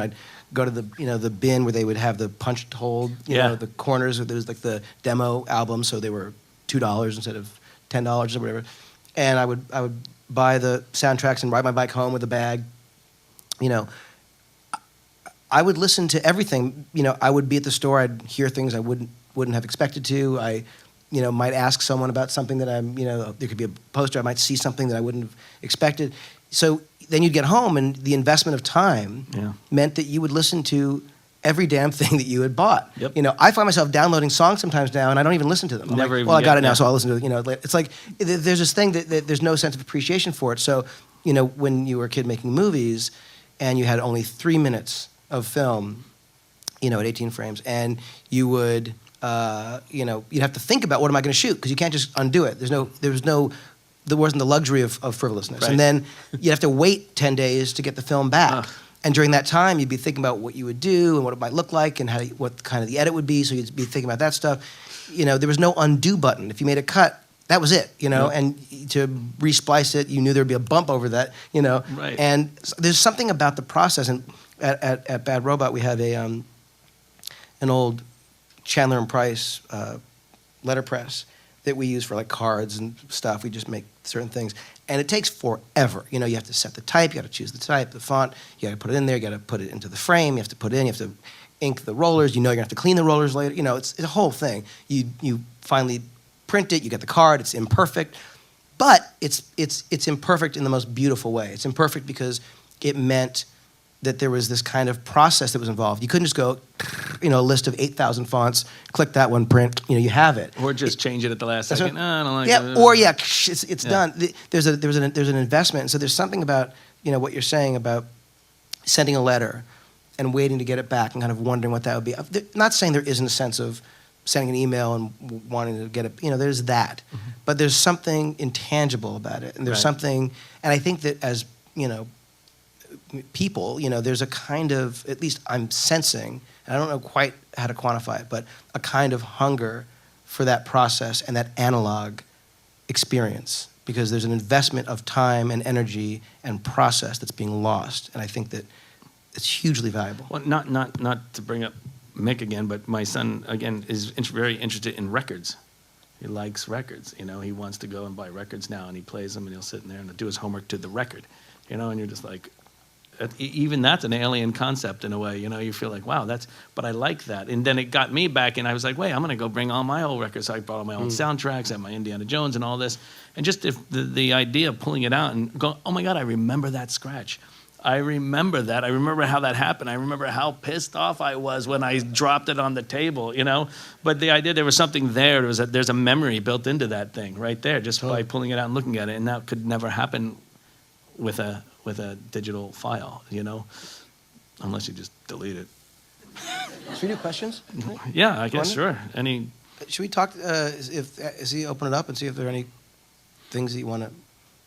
to the, the bin where they would have the punched hole, the corners. There was like the demo album, so they were $2 instead of $10 or whatever. And I would buy the soundtracks and ride my bike home with a bag. I would listen to everything. I would be at the store. I'd hear things I wouldn't have expected to. I, might ask someone about something that there could be a poster. I might see something that I wouldn't have expected. So then you'd get home, and the investment of time meant that you would listen to every damn thing that you had bought. Yep. I find myself downloading songs sometimes now, and I don't even listen to them. I'm Never like, even well, I got it now, yeah. so I'll listen to it. It's like there's this thing that there's no sense of appreciation for it. So, when you were a kid making movies, and you had only 3 minutes of film, at 18 frames, and you would, you'd have to think about what am I going to shoot, because you can't just undo it. There wasn't the luxury of frivolousness. Right. And then you'd have to wait 10 days to get the film back. And during that time, you'd be thinking about what you would do and what it might look like and what kind of the edit would be. So you'd be thinking about that stuff. There was no undo button. If you made a cut, that was it, and to re-splice it, you knew there'd be a bump over that, Right. And there's something about the process. And at Bad Robot, we have an old Chandler and Price letterpress that we use for like cards and stuff. We just make certain things. And it takes forever. You have to set the type, you got to choose the type, the font, you got to put it in there, you got to put it into the frame, you have to put it in, you have to ink the rollers, you're going to have to clean the rollers later. It's a whole thing. You finally print it, you get the card, it's imperfect. But it's imperfect in the most beautiful way. It's imperfect because it meant that there was this kind of process that was involved. You couldn't just go, a list of 8,000 fonts, click that one, print, you have it. Or just change it at the last second. No, I don't like yeah, it. or it's done. There's an investment. And so there's something about, what you're saying about sending a letter and waiting to get it back and kind of wondering what that would be. I'm not saying there isn't a sense of sending an email and wanting to get it, there's that. Mm-hmm. But there's something intangible about it. And there's something, and I think that as, people, there's a kind of, at least I'm sensing, and I don't know quite how to quantify it, but a kind of hunger for that process and that analog experience, because there's an investment of time and energy and process that's being lost. And I think that it's hugely valuable. Well, not to bring up Mick again, but my son, again, is very interested in records. He likes records, he wants to go and buy records now, and he plays them, and he'll sit in there and do his homework to the record, and you're just like, even that's an alien concept in a way, you feel like, wow, but I like that. And then it got me back, and I was like, wait, I'm going to go bring all my old records. So I brought all my old soundtracks, I had my Indiana Jones and all this. And just the idea of pulling it out and going, oh my God, I remember that scratch. I remember that. I remember how that happened. I remember how pissed off I was when I dropped it on the table, But the idea, there was something there. There's a memory built into that thing right there, just by pulling it out and looking at it. And that could never happen with a digital file, unless you just delete it. Should we do questions? Yeah, I guess, sure. Should we talk, open it up and see if there are any things that you want to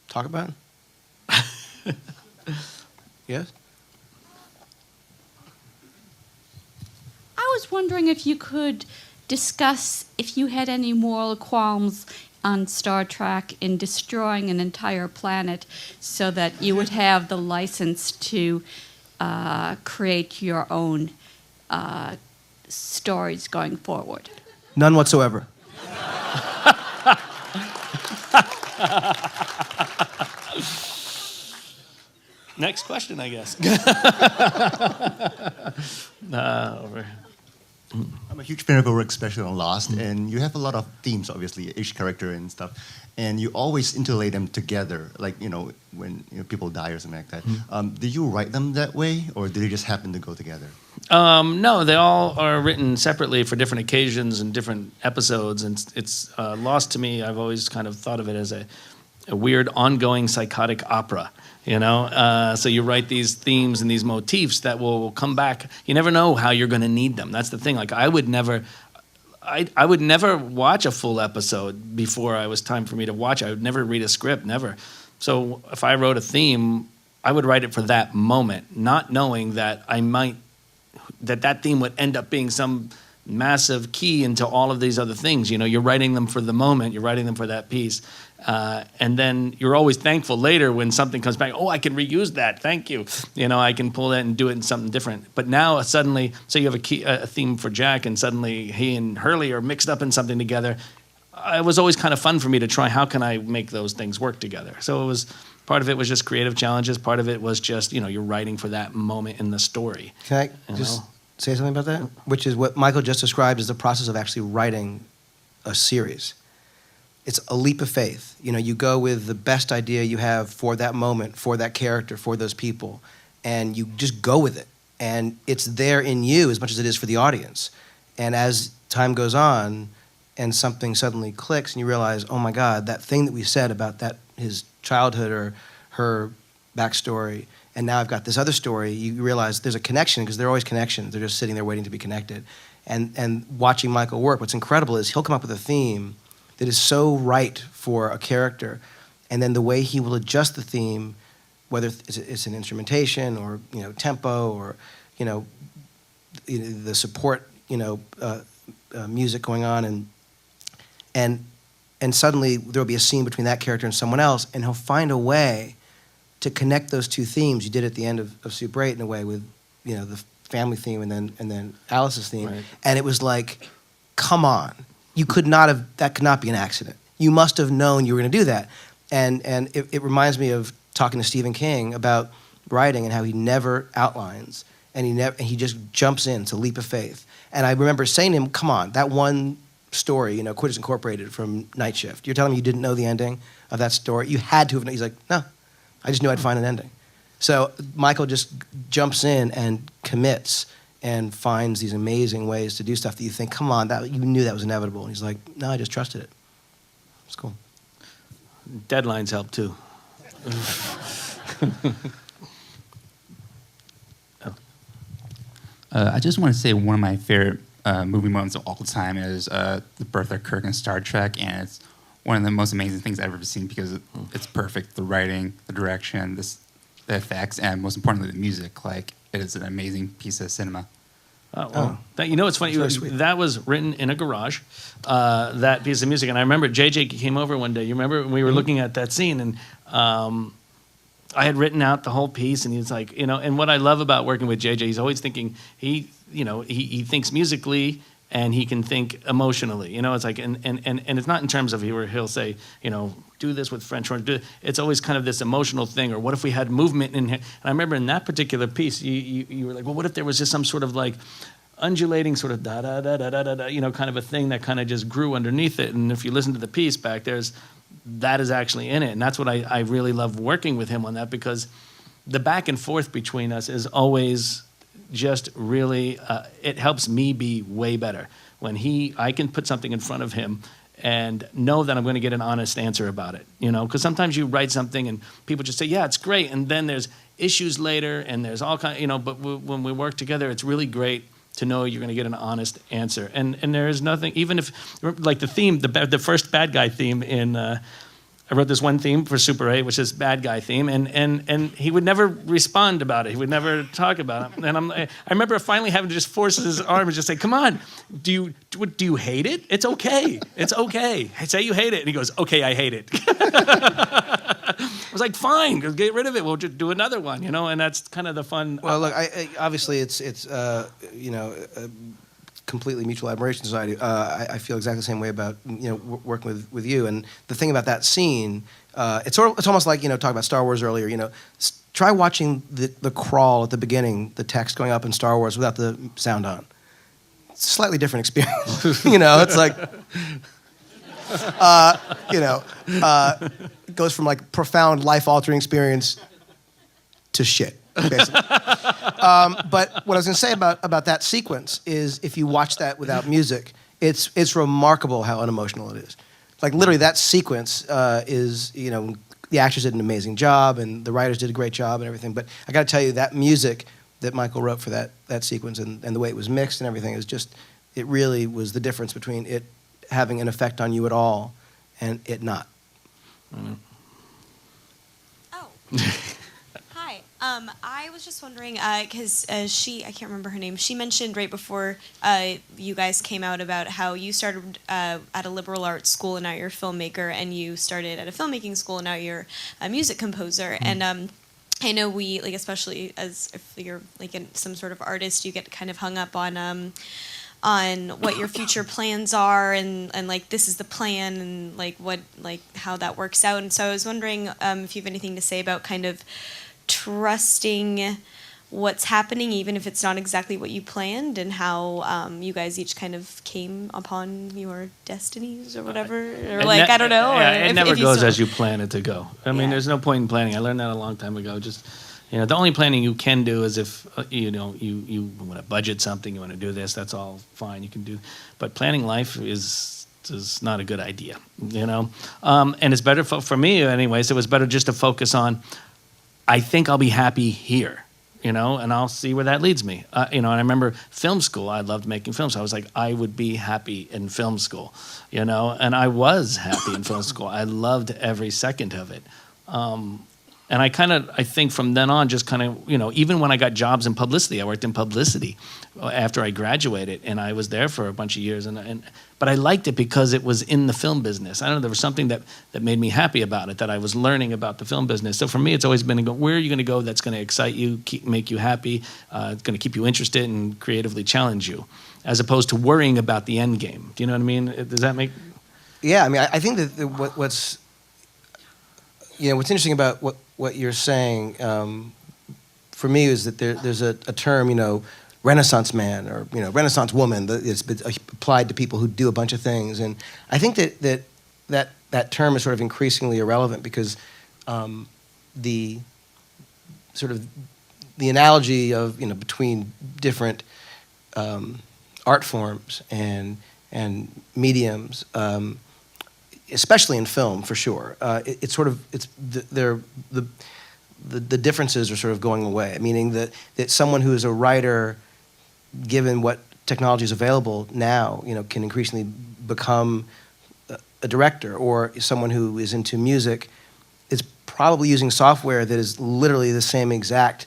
talk about? Yes? I was wondering if you could discuss if you had any moral qualms on Star Trek in destroying an entire planet so that you would have the license to create your own stories going forward. None whatsoever. Next question, I guess. Over. I'm a huge fan of your work, especially on Lost, and you have a lot of themes, obviously, each character and stuff, and you always interlay them together, like, when people die or something like that. Did you write them that way, or did they just happen to go together? No, they all are written separately for different occasions and different episodes, and it's Lost to me, I've always kind of thought of it as a weird, ongoing psychotic opera. So you write these themes and these motifs that will come back. You never know how you're going to need them. That's the thing. Like I would never watch a full episode before it was time for me to watch. I would never read a script, never. So if I wrote a theme, I would write it for that moment, not knowing that that theme would end up being some massive key into all of these other things. You're writing them for the moment, you're writing them for that piece. And then you're always thankful later when something comes back. Oh, I can reuse that. Thank you. I can pull that and do it in something different. But now suddenly, say you have a theme for Jack, and suddenly he and Hurley are mixed up in something together. It was always kind of fun for me to try. How can I make those things work together? So part of it was just creative challenges. Part of it was just you're writing for that moment in the story. Can I just say something about that? Which is what Michael just described as the process of actually writing a series. It's a leap of faith. You go with the best idea you have for that moment, for that character, for those people, and you just go with it. And it's there in you as much as it is for the audience. And as time goes on and something suddenly clicks and you realize, oh my God, that thing that we said about his childhood or her backstory, and now I've got this other story, you realize there's a connection, because there are always connections. They're just sitting there waiting to be connected. And watching Michael work, what's incredible is he'll come up with a theme that is so right for a character, and then the way he will adjust the theme whether it's an instrumentation or tempo or the support music going on, and suddenly there'll be a scene between that character and someone else, and he'll find a way to connect those two themes. You did at the end of Super 8 in a way with the family theme and then Alice's theme, right. And it was like, come on, that could not be an accident. You must have known you were going to do that, and it reminds me of talking to Stephen King about writing and how he never outlines, and he just jumps in. It's a leap of faith. And I remember saying to him, come on, that one story, Quitters Incorporated from Night Shift, you're telling me you didn't know the ending of that story? You had to have known. He's like, no, I just knew I'd find an ending. So Michael just jumps in and commits and finds these amazing ways to do stuff that you think, come on, you knew that was inevitable. And he's like, no, I just trusted it. It's cool. Deadlines help too. I just want to say one of my favorite movie moments of all time is the birth of Kirk in Star Trek, and it's one of the most amazing things I've ever seen because it's perfect. The writing, the direction, the effects, and most importantly, the music. Like, it is an amazing piece of cinema. Oh, well, it's funny. Very sweet. That was written in a garage, that piece of music. And I remember JJ came over one day. You remember when we were looking at that scene, and I had written out the whole piece, and he was like, and what I love about working with JJ, he's always thinking, he thinks musically and he can think emotionally. It's like, and it's not in terms of he'll say, do this with French horn. It's always kind of this emotional thing, or what if we had movement in here? And I remember in that particular piece, you were like, well, what if there was just some sort of like undulating sort of da da da da da da, kind of a thing that kind of just grew underneath it. And if you listen to the piece back, that is actually in it. And that's what I really love working with him on that, because the back and forth between us is always just really, it helps me be way better. When I can put something in front of him and know that I'm going to get an honest answer about it, because sometimes you write something and people just say, yeah, it's great. And then there's issues later and there's all kind but when we work together, it's really great to know you're going to get an honest answer. And there is nothing, even if, like the theme, the first bad guy theme in, I wrote this one theme for Super 8, which is bad guy theme, and he would never respond about it. He would never talk about it. And I remember finally having to just force his arm and just say, come on, do you hate it? It's okay. It's okay. Say you hate it. And he goes, okay, I hate it. I was like, fine, get rid of it. We'll just do another one, and that's kind of the fun. Well, look, obviously it's completely mutual admiration society. I feel exactly the same way about working with you. And the thing about that scene, it's almost like talking about Star Wars earlier. Try watching the crawl at the beginning, the text going up in Star Wars without the sound on. It's a slightly different experience. It's like it goes from like profound life-altering experience to shit. Basically. But what I was going to say about that sequence is, if you watch that without music, it's remarkable how unemotional it is. Like literally, that sequence is the actors did an amazing job and the writers did a great job and everything. But I got to tell you, that music that Michael wrote for that sequence and the way it was mixed and everything is just, it really was the difference between it having an effect on you at all and it not. Mm-hmm. Oh. Hi. I was just wondering, because I can't remember her name, she mentioned right before you guys came out about how you started at a liberal arts school and now you're a filmmaker, and you started at a filmmaking school and now you're a music composer. Mm-hmm. And I know we, like, especially as if you're like some sort of artist, you get kind of hung up on what your future plans are and like this is the plan and like how that works out. And so I was wondering if you have anything to say about kind of trusting what's happening, even if it's not exactly what you planned, and how you guys each kind of came upon your destinies or whatever, or like I don't know. Yeah, or it never goes as you plan it to go. I mean, Yeah. there's no point in planning. I learned that a long time ago. Just the only planning you can do is if you want to budget something, you want to do this. That's all fine. You can do, but planning life is not a good idea. And it's better for me, anyways. It was better just to focus on, I think I'll be happy here, and I'll see where that leads me. And I remember film school. I loved making films. So I was like, I would be happy in film school, and I was happy in film school. I loved every second of it. And I think from then on, just kind of, even when I got jobs in publicity, I worked in publicity after I graduated, and I was there for a bunch of years. But I liked it because it was in the film business. I don't know, there was something that made me happy about it, that I was learning about the film business. So for me, it's always been, where are you going to go that's going to excite you, make you happy, it's going to keep you interested and creatively challenge you, as opposed to worrying about the end game. Do you know what I mean? Does that make... Yeah, I mean, I think that what's interesting about what you're saying, for me, is that there's a term, Renaissance man or Renaissance woman that it's been applied to people who do a bunch of things, and I think that term is sort of increasingly irrelevant because the analogy of between different art forms and mediums, especially in film, for sure, the differences are sort of going away. Meaning that someone who is a writer, given what technology is available now, can increasingly become a director, or someone who is into music is probably using software that is literally the same exact,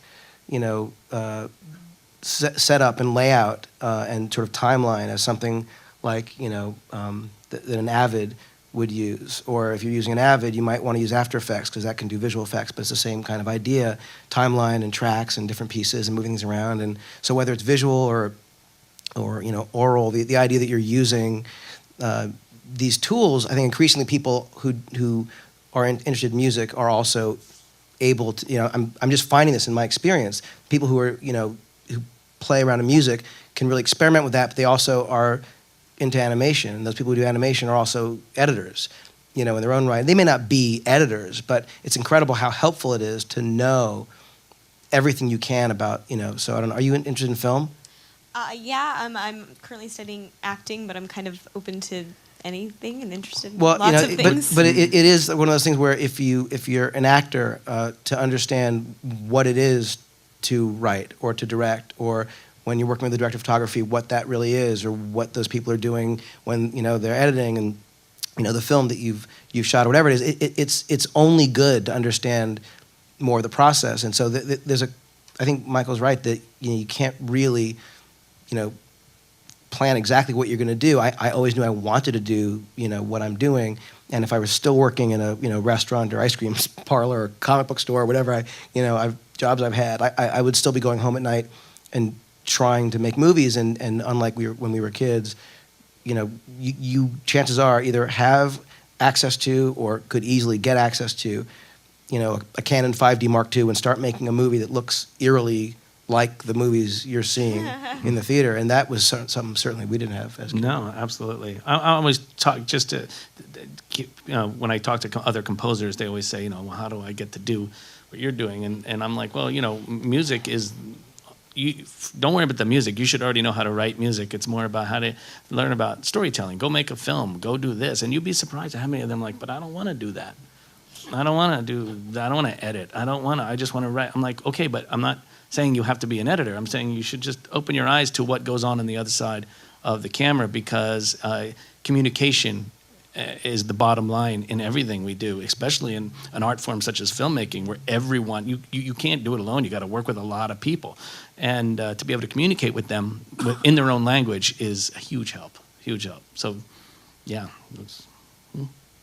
setup and layout and sort of timeline as something like that an Avid would use. Or if you're using an Avid, you might want to use After Effects because that can do visual effects, but it's the same kind of idea, timeline and tracks and different pieces and moving things around. And so whether it's visual or oral, the idea that you're using these tools, I think increasingly people who are interested in music are also able to, I'm just finding this in my experience, people who are, who play around in music can really experiment with that, but they also are into animation, and those people who do animation are also editors, in their own right. They may not be editors, but it's incredible how helpful it is to know everything you can about, so I don't know, are you interested in film? Yeah, I'm currently studying acting, but I'm kind of open to anything and interested in Well, lots of things. but it is one of those things where if you're an actor, to understand what it is to write or to direct, or when you're working with the director of photography, what that really is, or what those people are doing when they're editing, and the film that you've shot or whatever it is, it's only good to understand more of the process. And so there's I think Michael's right that you can't really plan exactly what you're going to do. I always knew I wanted to do what I'm doing, and if I was still working in a restaurant or ice cream parlor or comic book store or whatever jobs I've had, I would still be going home at night and trying to make movies. And unlike when we were kids, you chances are either have access to or could easily get access to a Canon 5D Mark II and start making a movie that looks eerily like the movies you're seeing in the theater, and that was something certainly we didn't have as kids. No, absolutely. I always talk just to keep, when I talk to other composers, they always say, well, how do I get to do what you're doing? And I'm like, well, music is, don't worry about the music. You should already know how to write music. It's more about how to learn about storytelling. Go make a film. Go do this. And you'd be surprised at how many of them are like, but I don't want to do that. I don't want to edit. I just want to write. I'm like, okay, but I'm not saying you have to be an editor. I'm saying you should just open your eyes to what goes on the other side of the camera, because communication is the bottom line in everything we do, especially in an art form such as filmmaking, where everyone, you can't do it alone. You got to work with a lot of people. And to be able to communicate with them in their own language is a huge help, huge help. So, yeah.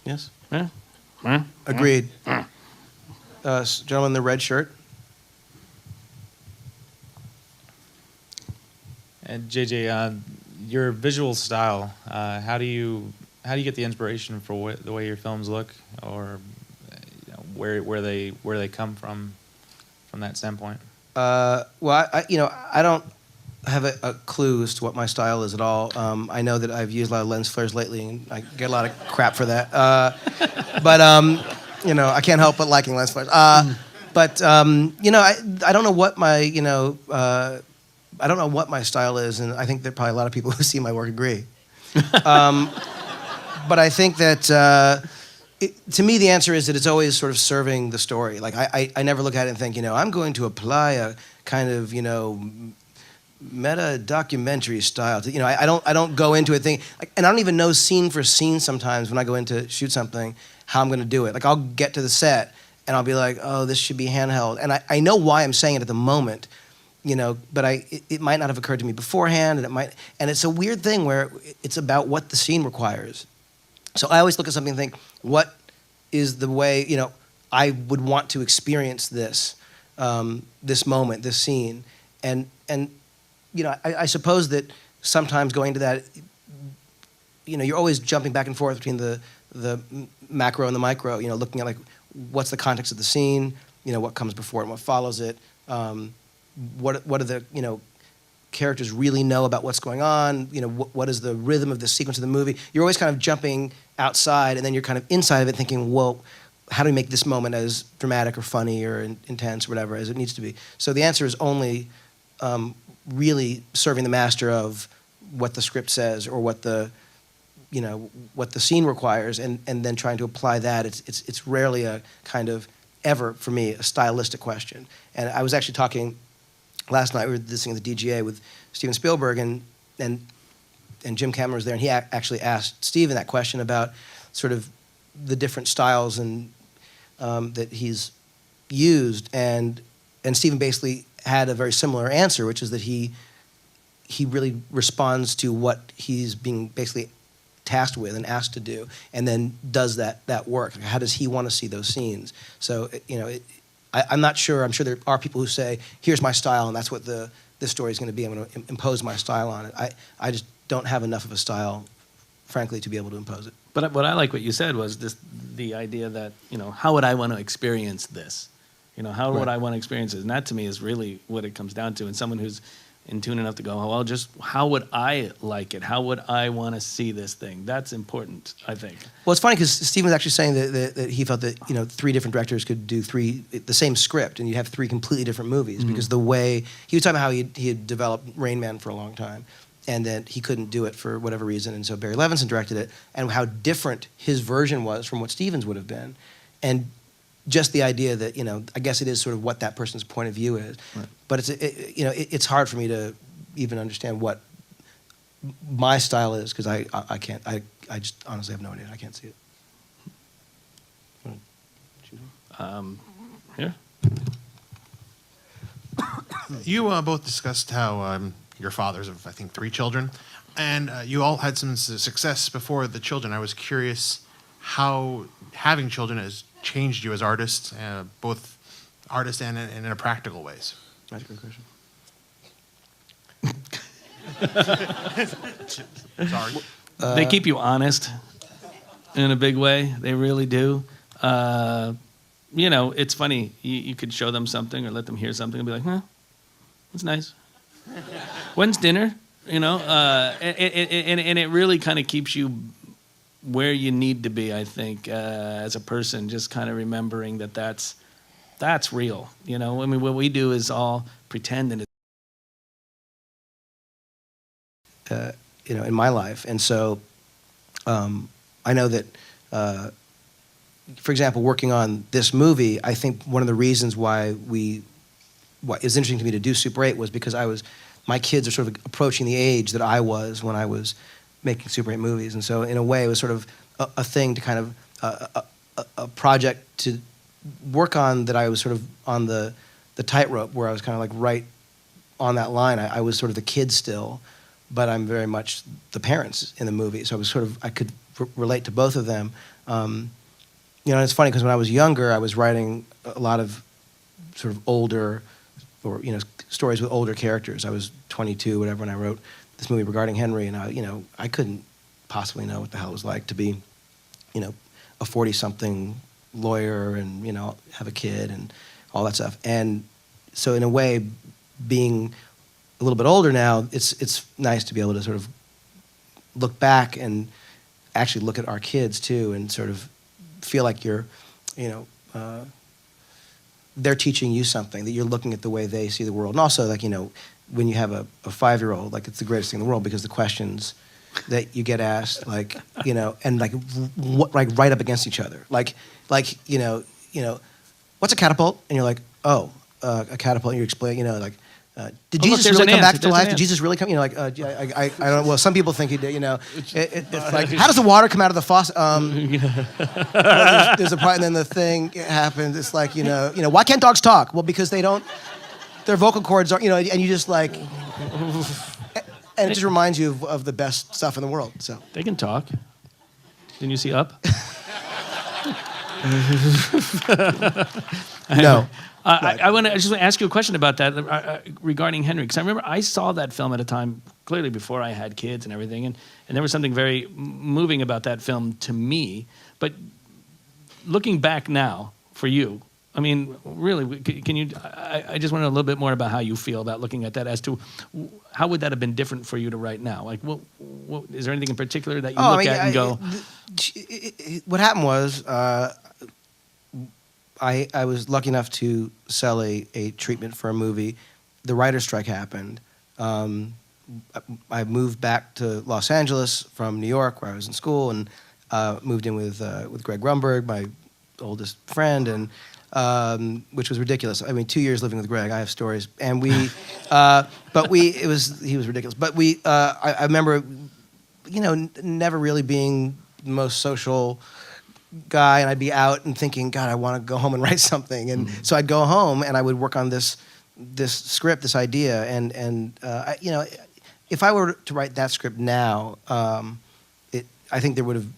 Yes? Yeah. Agreed. Gentleman in the red shirt. And JJ, your visual style, how do you get the inspiration for the way your films look, or where they come from that standpoint? Well, I don't have a clue as to what my style is at all. I know that I've used a lot of lens flares lately, and I get a lot of crap for that. But I can't help but liking lens flares. But I don't know what my I don't know what my style is, and I think that probably a lot of people who see my work agree. But I think that to me the answer is that it's always sort of serving the story. Like I never look at it and think, I'm going to apply a kind of meta documentary style to, I don't go into it thinking, and I don't even know scene for scene sometimes when I go in to shoot something how I'm going to do it. Like I'll get to the set and I'll be like, oh, this should be handheld. And I know why I'm saying it at the moment, but it might not have occurred to me beforehand, and it's a weird thing where it's about what the scene requires. So I always look at something and think, what is the way, I would want to experience this, this moment, this scene. And I suppose that sometimes going to that, you're always jumping back and forth between the macro and the micro, looking at like, what's the context of the scene, what comes before it and what follows it, what do the, characters really know about what's going on, what is the rhythm of the sequence of the movie. You're always kind of jumping outside, and then you're kind of inside of it thinking, well, how do we make this moment as dramatic or funny or intense or whatever as it needs to be? So the answer is only really serving the master of what the script says or what the what the scene requires, and then trying to apply that. It's rarely a kind of ever, for me, a stylistic question. And I was actually talking last night, we were listening to the DGA with Steven Spielberg, and Jim Cameron was there, and he actually asked Steven that question about sort of the different styles and that he's used, and Steven basically had a very similar answer, which is that he really responds to what he's being basically tasked with and asked to do, and then does that work. How does he want to see those scenes? So I'm not sure. I'm sure there are people who say, here's my style, and that's what this story is going to be. I'm going to impose my style on it. I just don't have enough of a style, frankly, to be able to impose it. But what I like what you said was the idea that, how would I want to experience this? How would I want to experience it? And that to me is really what it comes down to. And someone who's in tune enough to go, well, just how would I like it? How would I want to see this thing? That's important, I think. Well, it's funny because Steven was actually saying that he felt that 3 different directors could do the same script, and you'd have 3 completely different movies, because the way he was talking about how he had developed Rain Man for a long time, and that he couldn't do it for whatever reason, and so Barry Levinson directed it, and how different his version was from what Steven's would have been, and just the idea that I guess it is sort of what that person's point of view is, right. But it's hard for me to even understand what my style is, because I can't. I just honestly have no idea. I can't see it. Here. You both discussed how you're fathers of, I think, 3 children, and you all had some success before the children. I was curious how having children has changed you as artists, both artists and in a practical ways. That's a good question. Sorry. They keep you honest in a big way. They really do. It's funny. You could show them something or let them hear something and be like, huh, that's nice. When's dinner? And it really kind of keeps you where you need to be, I think, as a person, just kind of remembering that's real. What we do is all pretend, and in my life. And so I know that, for example, working on this movie, I think one of the reasons why what is interesting to me to do Super 8 was because my kids are sort of approaching the age that I was when I was making Super 8 movies. And so in a way, it was sort of a thing to kind of, a project to work on, that I was sort of on the tightrope, where I was kind of like right on that line. I was sort of the kid still, but I'm very much the parents in the movie. So I could relate to both of them. And it's funny because when I was younger, I was writing a lot of sort of older, or stories with older characters. I was 22, whatever, when I wrote this movie regarding Henry, and I couldn't possibly know what the hell it was like to be, a 40-something lawyer and have a kid and all that stuff. And so in a way, being a little bit older now, it's nice to be able to sort of look back and actually look at our kids too, and sort of feel like you're, they're teaching you something, that you're looking at the way they see the world. And also, like, when you have a 5-year-old, like, it's the greatest thing in the world, because the questions that you get asked, like, and like right up against each other. Like, what's a catapult? And you're like, oh, a catapult. And you explain, did Oh, Jesus look, there's really an come back ant. to There's life? an Did ant. Jesus really come? You know, like I don't know. Well, some people think he did. You know, it's like how does the water come out of the faucet? There's a part, and then the thing happens. It's like you know, why can't dogs talk? Well, because they don't. Their vocal cords are, and you just like, and it just reminds you of the best stuff in the world. So They can talk. Didn't you see Up? no. I just want to ask you a question about that regarding Henry, because I remember I saw that film at a time clearly before I had kids and everything, and there was something very moving about that film to me. But looking back now for you, I mean, really, can you? I just want to know a little bit more about how you feel about looking at that. As to how would that have been different for you to right now? Like, what is there anything in particular that you look at and go? What happened was. I was lucky enough to sell a treatment for a movie. The writer's strike happened. I moved back to Los Angeles from New York, where I was in school, and moved in with Greg Rumberg, my oldest friend, and which was ridiculous. I mean, 2 years living with Greg. I have stories, and he was ridiculous. But I remember, never really being the most social guy, and I'd be out and thinking, God, I want to go home and write something. And so I'd go home and I would work on this script, this idea, and if I were to write that script now, I think there would have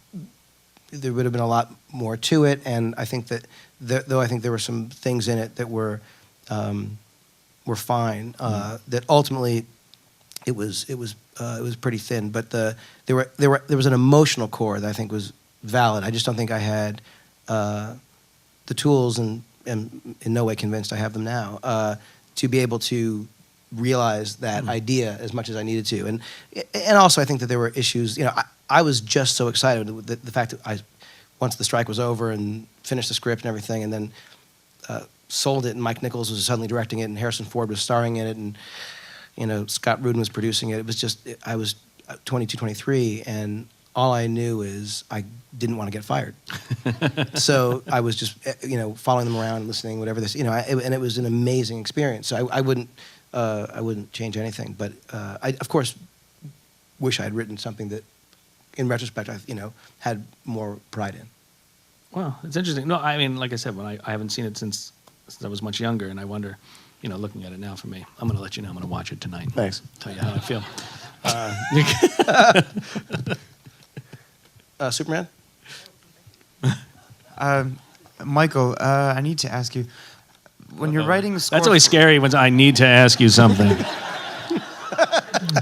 been a lot more to it, and I think that though I think there were some things in it that were fine, that ultimately it was pretty thin, but there was an emotional core that I think was valid. I just don't think I had the tools, and in no way convinced I have them now, to be able to realize that idea as much as I needed to. And also I think that there were issues. I was just so excited with the fact that once the strike was over and finished the script and everything, and then sold it, and Mike Nichols was suddenly directing it, and Harrison Ford was starring in it, and Scott Rudin was producing it. It was just, I was 22, 23, and all I knew is I didn't want to get fired. So I was just, following them around, listening, whatever this, and it was an amazing experience. So I wouldn't change anything. But I, of course, wish I had written something that, in retrospect, I, had more pride in. Well, it's interesting. No, I mean, like I said, when I haven't seen it since I was much younger, and I wonder, looking at it now for me, I'm going to let you know. I'm going to watch it tonight. Thanks. Tell you how I feel. Superman? Michael, I need to ask you, when you're writing a score... That's always scary when I need to ask you something.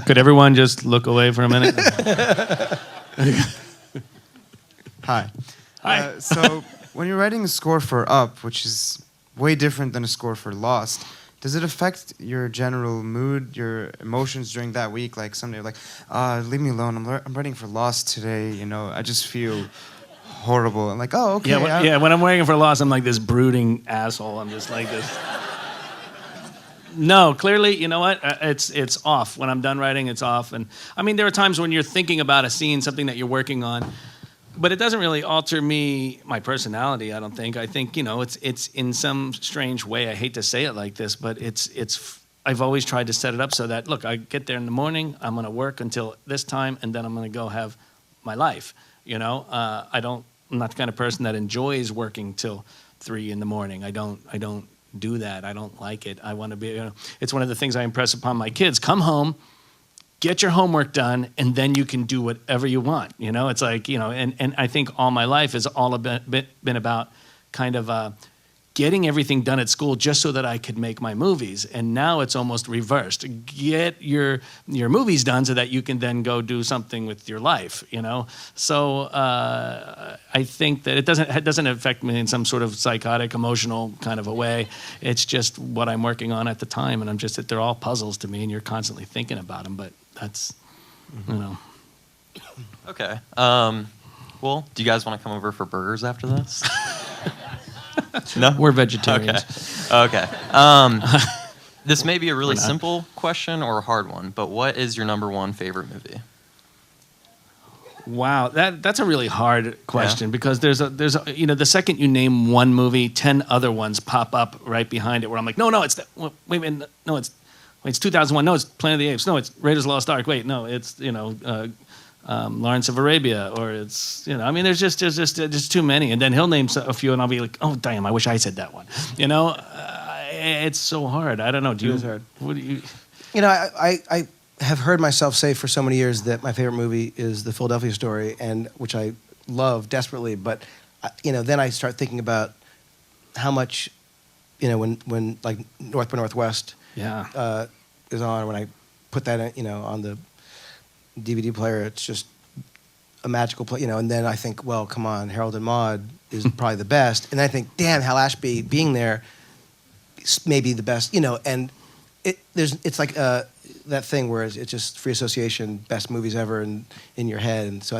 Could everyone just look away for a minute? Hi. Hi. So, when you're writing a score for Up, which is way different than a score for Lost, does it affect your general mood, your emotions during that week? Like someday, like, leave me alone. I'm writing for Lost today. I just feel horrible. I'm like, oh, okay. When I'm waiting for Lost, I'm like this brooding asshole. I'm just like this. No, clearly, you know what? It's off. When I'm done writing, it's off. And I mean, there are times when you're thinking about a scene, something that you're working on, but it doesn't really alter my personality, I don't think. I think, it's in some strange way. I hate to say it like this, but I've always tried to set it up so that, look, I get there in the morning, I'm going to work until this time, and then I'm going to go have my life. I'm not the kind of person that enjoys working till 3 in the morning. I don't do that. I don't like it. I want to be, it's one of the things I impress upon my kids. Come home, get your homework done, and then you can do whatever you want. It's like, and I think all my life has all been about kind of getting everything done at school just so that I could make my movies. And now it's almost reversed. Get your movies done so that you can then go do something with your life, So I think that it doesn't affect me in some sort of psychotic, emotional kind of a way. It's just what I'm working on at the time, and they're all puzzles to me, and you're constantly thinking about them, but that's, Okay. Well, do you guys want to come over for burgers after this? No? We're vegetarians. Okay. This may be a really simple question or a hard one, but what is your number one favorite movie? Wow, that's a really hard question, because there's the second you name one movie, 10 other ones pop up right behind it where I'm like, no, it's that. Wait a minute, no, it's Wait, it's 2001. No, it's Planet of the Apes. No, it's Raiders of the Lost Ark. Wait, no, it's Lawrence of Arabia, or it's I mean, there's just too many. And then he'll name a few, and I'll be like, oh damn, I wish I said that one. It's so hard. I don't know. Do you? It is hard. What do you? I have heard myself say for so many years that my favorite movie is The Philadelphia Story, and which I love desperately. But then I start thinking about how much, when like North by Northwest is on. When I put that on the DVD player, it's just a magical play. And then I think, well, come on, Harold and Maude is probably the best. And then I think, damn, Hal Ashby being there may be the best. And it's like that thing where it's just free association, best movies ever in your head. And so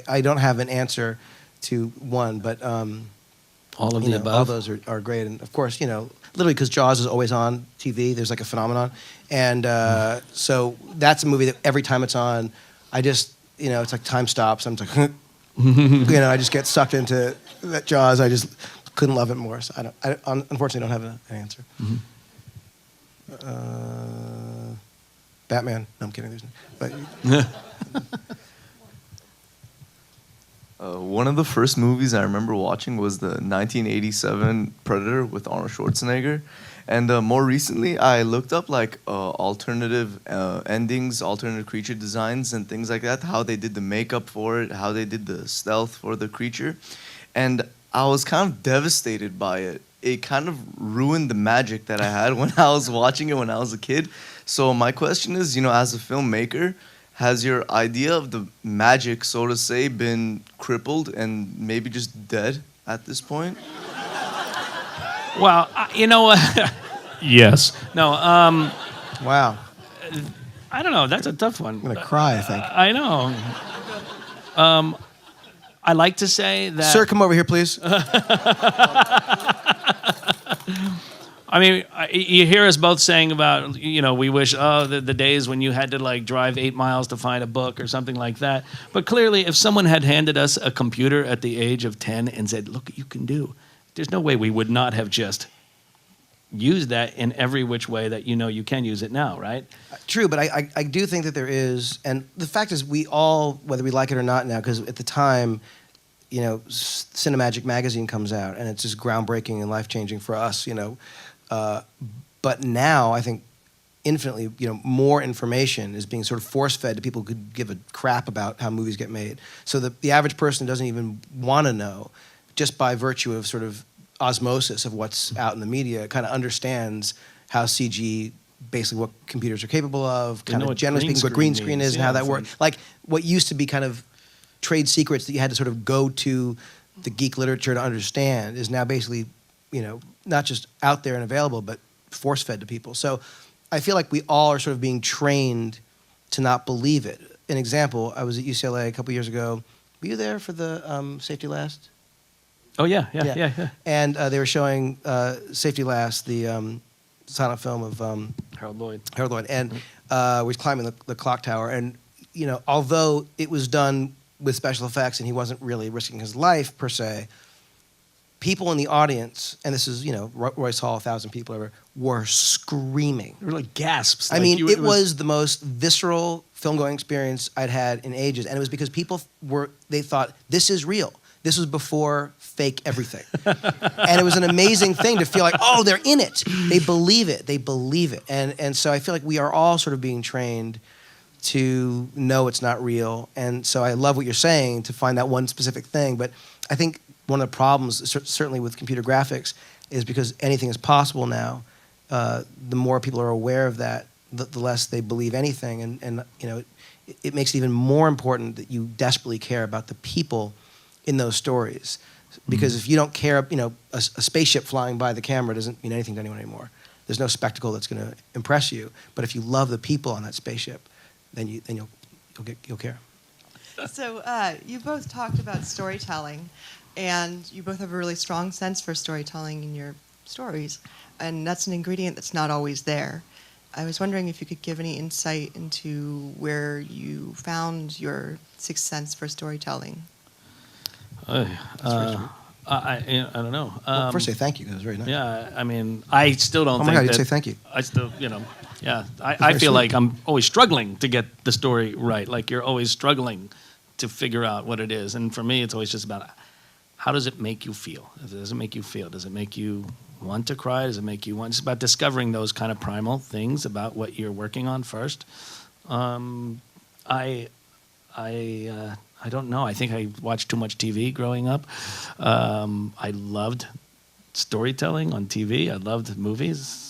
I don't have an answer to one, but all of the above. All those are great. And of course, literally because Jaws is always on TV, there's like a phenomenon. And so that's a movie that every time it's on, I just, it's like time stops. I'm just like, I just get sucked into that Jaws. I just couldn't love it more. So I unfortunately don't have an answer. Batman. No, I'm kidding. But one of the first movies I remember watching was the 1987 Predator with Arnold Schwarzenegger. And more recently, I looked up alternative endings, alternative creature designs and things like that, how they did the makeup for it, how they did the stealth for the creature. And I was kind of devastated by it. It kind of ruined the magic that I had when I was watching it when I was a kid. So my question is, as a filmmaker, has your idea of the magic, so to say, been crippled and maybe just dead at this point? Well, yes. No. Wow. I don't know. That's a tough one. I'm gonna cry, I think. I know. I like to say that. Sir, come over here, please. I mean, you hear us both saying about, we wish, the days when you had to drive 8 miles to find a book or something like that. But clearly, if someone had handed us a computer at the age of 10 and said, look what you can do, there's no way we would not have just used that in every which way that you can use it now, right? True, but I do think that there is, and the fact is we all, whether we like it or not now, because at the time, Cinemagic magazine comes out, and it's just groundbreaking and life-changing for us, but now I think infinitely, more information is being sort of force-fed to people who could give a crap about how movies get made. So the average person doesn't even want to know, just by virtue of sort of osmosis of what's out in the media, kind of understands how CG, basically what computers are capable of, kind of generally speaking, what green screen is and how that works. Like what used to be kind of trade secrets that you had to sort of go to the geek literature to understand is now basically, not just out there and available, but force-fed to people. So I feel like we all are sort of being trained to not believe it. An example, I was at UCLA a couple years ago. Were you there for the Safety Last? Oh, yeah. And they were showing Safety Last, the silent film of Harold Lloyd. And was climbing the clock tower. And, although it was done with special effects and he wasn't really risking his life, per se, people in the audience, and this is, Royce Hall, 1,000 people, whatever, were screaming. They were like gasps. I mean, it was the most visceral film-going experience I'd had in ages. And it was because people they thought, this is real. This was before fake everything. And it was an amazing thing to feel like, oh, they're in it. They believe it. And so I feel like we are all sort of being trained to know it's not real. And so I love what you're saying, to find that one specific thing. But I think one of the problems, certainly with computer graphics, is because anything is possible now, the more people are aware of that, the less they believe anything. And it makes it even more important that you desperately care about the people in those stories. Because if you don't care, a spaceship flying by the camera doesn't mean anything to anyone anymore. There's no spectacle that's going to impress you. But if you love the people on that spaceship, then you'll care. So you both talked about storytelling, and you both have a really strong sense for storytelling in your stories, and that's an ingredient that's not always there. I was wondering if you could give any insight into where you found your sixth sense for storytelling. I don't know. Well, first say thank you. That was very nice. Yeah, I mean, I still don't think Oh my God, that, you'd say thank you. I still, Yeah, I feel like I'm always struggling to get the story right. Like you're always struggling to figure out what it is. And for me, it's always just about how does it make you feel? Does it make you feel? Does it make you want to cry? Does it make you want? It's about discovering those kind of primal things about what you're working on first. I don't know. I think I watched too much TV growing up. I loved storytelling on TV. I loved movies.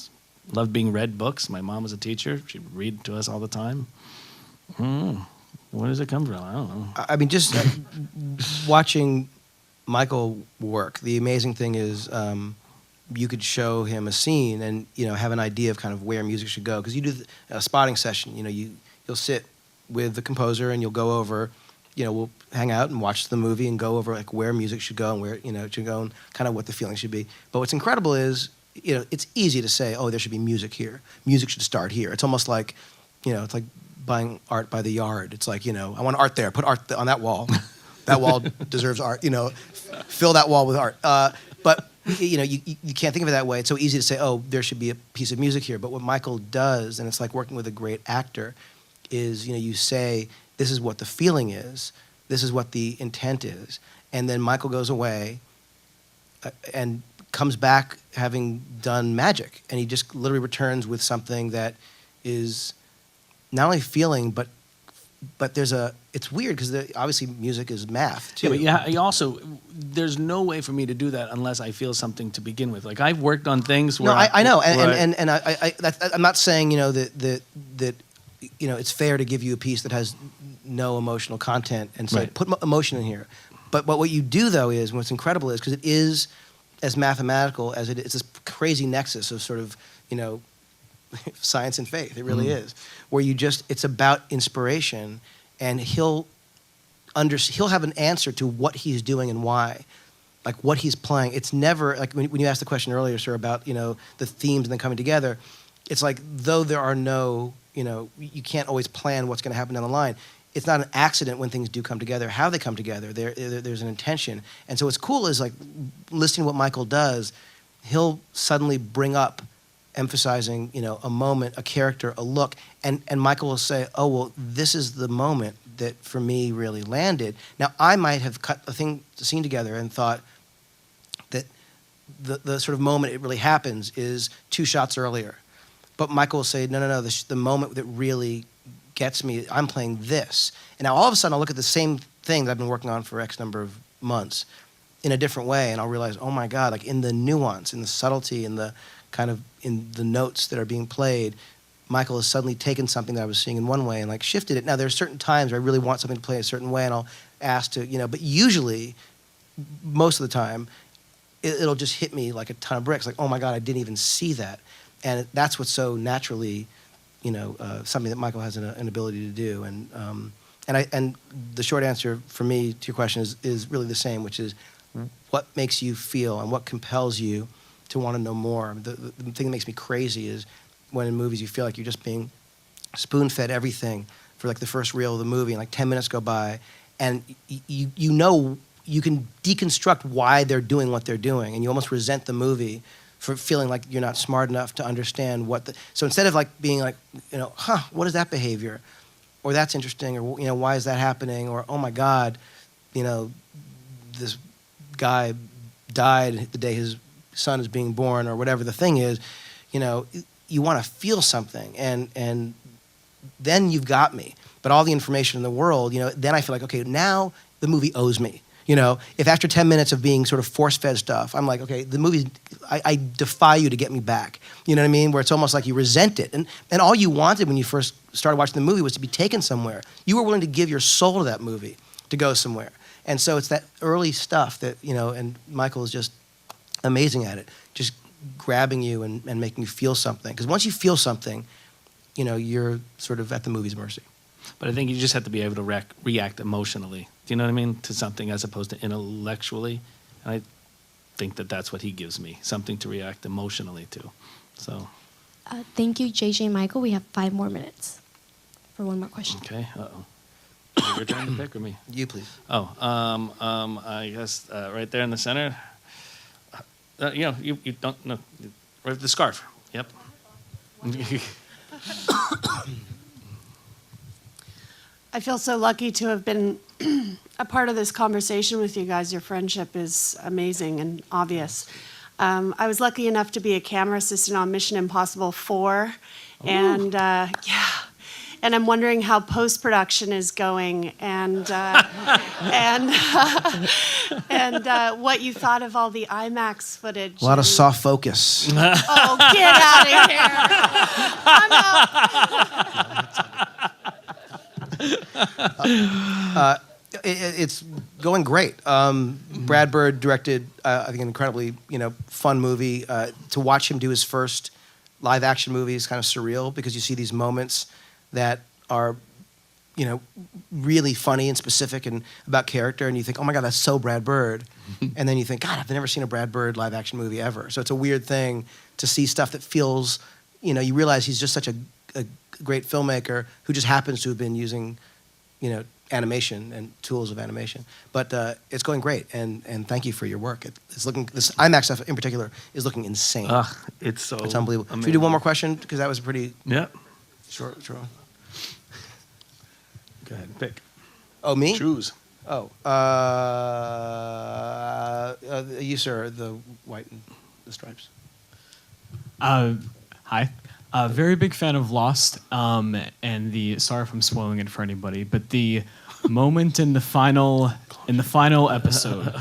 Loved being read books. My mom was a teacher. She'd read to us all the time. Where does it come from? I don't know. I mean, just watching Michael work, the amazing thing is you could show him a scene and, have an idea of kind of where music should go. Because you do a spotting session, you'll sit with the composer and you'll go over, we'll hang out and watch the movie and go over like where music should go and where, it should go and kind of what the feeling should be. But what's incredible is, it's easy to say, oh, there should be music here. Music should start here. It's almost like, it's like buying art by the yard. It's like, I want art there. Put art on that wall. That wall deserves art. Fill that wall with art. But, you can't think of it that way. It's so easy to say, oh, there should be a piece of music here. But what Michael does, and it's like working with a great actor, is, you say, this is what the feeling is. This is what the intent is. And then Michael goes away and comes back having done magic, and he just literally returns with something that is not only feeling, but it's weird because obviously music is math too. Yeah, but you also, there's no way for me to do that unless I feel something to begin with. Like I've worked on things where I know, and I'm not saying that it's fair to give you a piece that has no emotional content and say put emotion in here, but what you do though is what's incredible is because it is as mathematical as it's this crazy nexus of sort of, science and faith. It really is. Where it's about inspiration, and he'll have an answer to what he's doing and why, like what he's playing. It's never, like when you asked the question earlier, sir, about, the themes and then coming together, it's like, though there are no, you can't always plan what's going to happen down the line. It's not an accident when things do come together. How they come together, there's an intention. And so what's cool is like listening to what Michael does, he'll suddenly bring up, emphasizing, a moment, a character, a look, and Michael will say, oh, well, this is the moment that for me really landed. Now, I might have cut the scene together and thought that the sort of moment it really happens is 2 shots earlier. But Michael will say, no, the moment that really gets me, I'm playing this. And now all of a sudden I'll look at the same thing that I've been working on for X number of months in a different way, and I'll realize, oh my God, like in the nuance, in the subtlety, in the kind of, in the notes that are being played, Michael has suddenly taken something that I was seeing in one way and like shifted it. Now there are certain times where I really want something to play a certain way and I'll ask to, but usually, most of the time, it'll just hit me like a ton of bricks, like, oh my God, I didn't even see that. And that's what's so naturally, something that Michael has an ability to do. And the short answer for me to your question is really the same, which is what makes you feel and what compels you to want to know more. The thing that makes me crazy is when in movies you feel like you're just being spoon-fed everything for like the first reel of the movie, and like 10 minutes go by, and you can deconstruct why they're doing what they're doing, and you almost resent the movie for feeling like you're not smart enough to understand so instead of like being like, what is that behavior? Or that's interesting, or, why is that happening? Or, oh my God, this guy died the day his son is being born, or whatever the thing is, you want to feel something, and then you've got me. But all the information in the world, then I feel like, okay, now the movie owes me. If after 10 minutes of being sort of force-fed stuff, I'm like, okay, the movie, I defy you to get me back. You know what I mean? Where it's almost like you resent it. And all you wanted when you first started watching the movie was to be taken somewhere. You were willing to give your soul to that movie to go somewhere. And so it's that early stuff that, and Michael is just amazing at it, just grabbing you and making you feel something. Because once you feel something, you're sort of at the movie's mercy. But I think you just have to be able to react emotionally. Do you know what I mean? To something as opposed to intellectually. And I think that's what he gives me, something to react emotionally to. So. Thank you, JJ and Michael. We have 5 more minutes for one more question. Okay. Uh-oh. Your turn to pick or me? You, please. Oh, I guess right there in the center. You don't know. Right, the scarf. Yep. I feel so lucky to have been a part of this conversation with you guys. Your friendship is amazing and obvious. I was lucky enough to be a camera assistant on Mission Impossible 4, and and I'm wondering how post-production is going, and what you thought of all the IMAX footage. A lot of soft focus. Oh, get out of here! I'm out. It's going great. Brad Bird directed, I think, an incredibly fun movie. To watch him do his first live action movie is kind of surreal because you see these moments that are, really funny and specific and about character, and you think, oh my God, that's so Brad Bird, and then you think, God, I've never seen a Brad Bird live action movie ever. So it's a weird thing to see stuff that feels, you realize he's just such a great filmmaker who just happens to have been using, animation and tools of animation. But it's going great, and thank you for your work. This IMAX stuff in particular is looking insane. It's unbelievable. amazing. Should we do one more question? Because that was a pretty short. Go ahead, pick. Oh, me? Choose. Oh, you, sir, the white and the stripes. Hi. Very big fan of Lost, and sorry if I'm spoiling it for anybody, but the moment in the final episode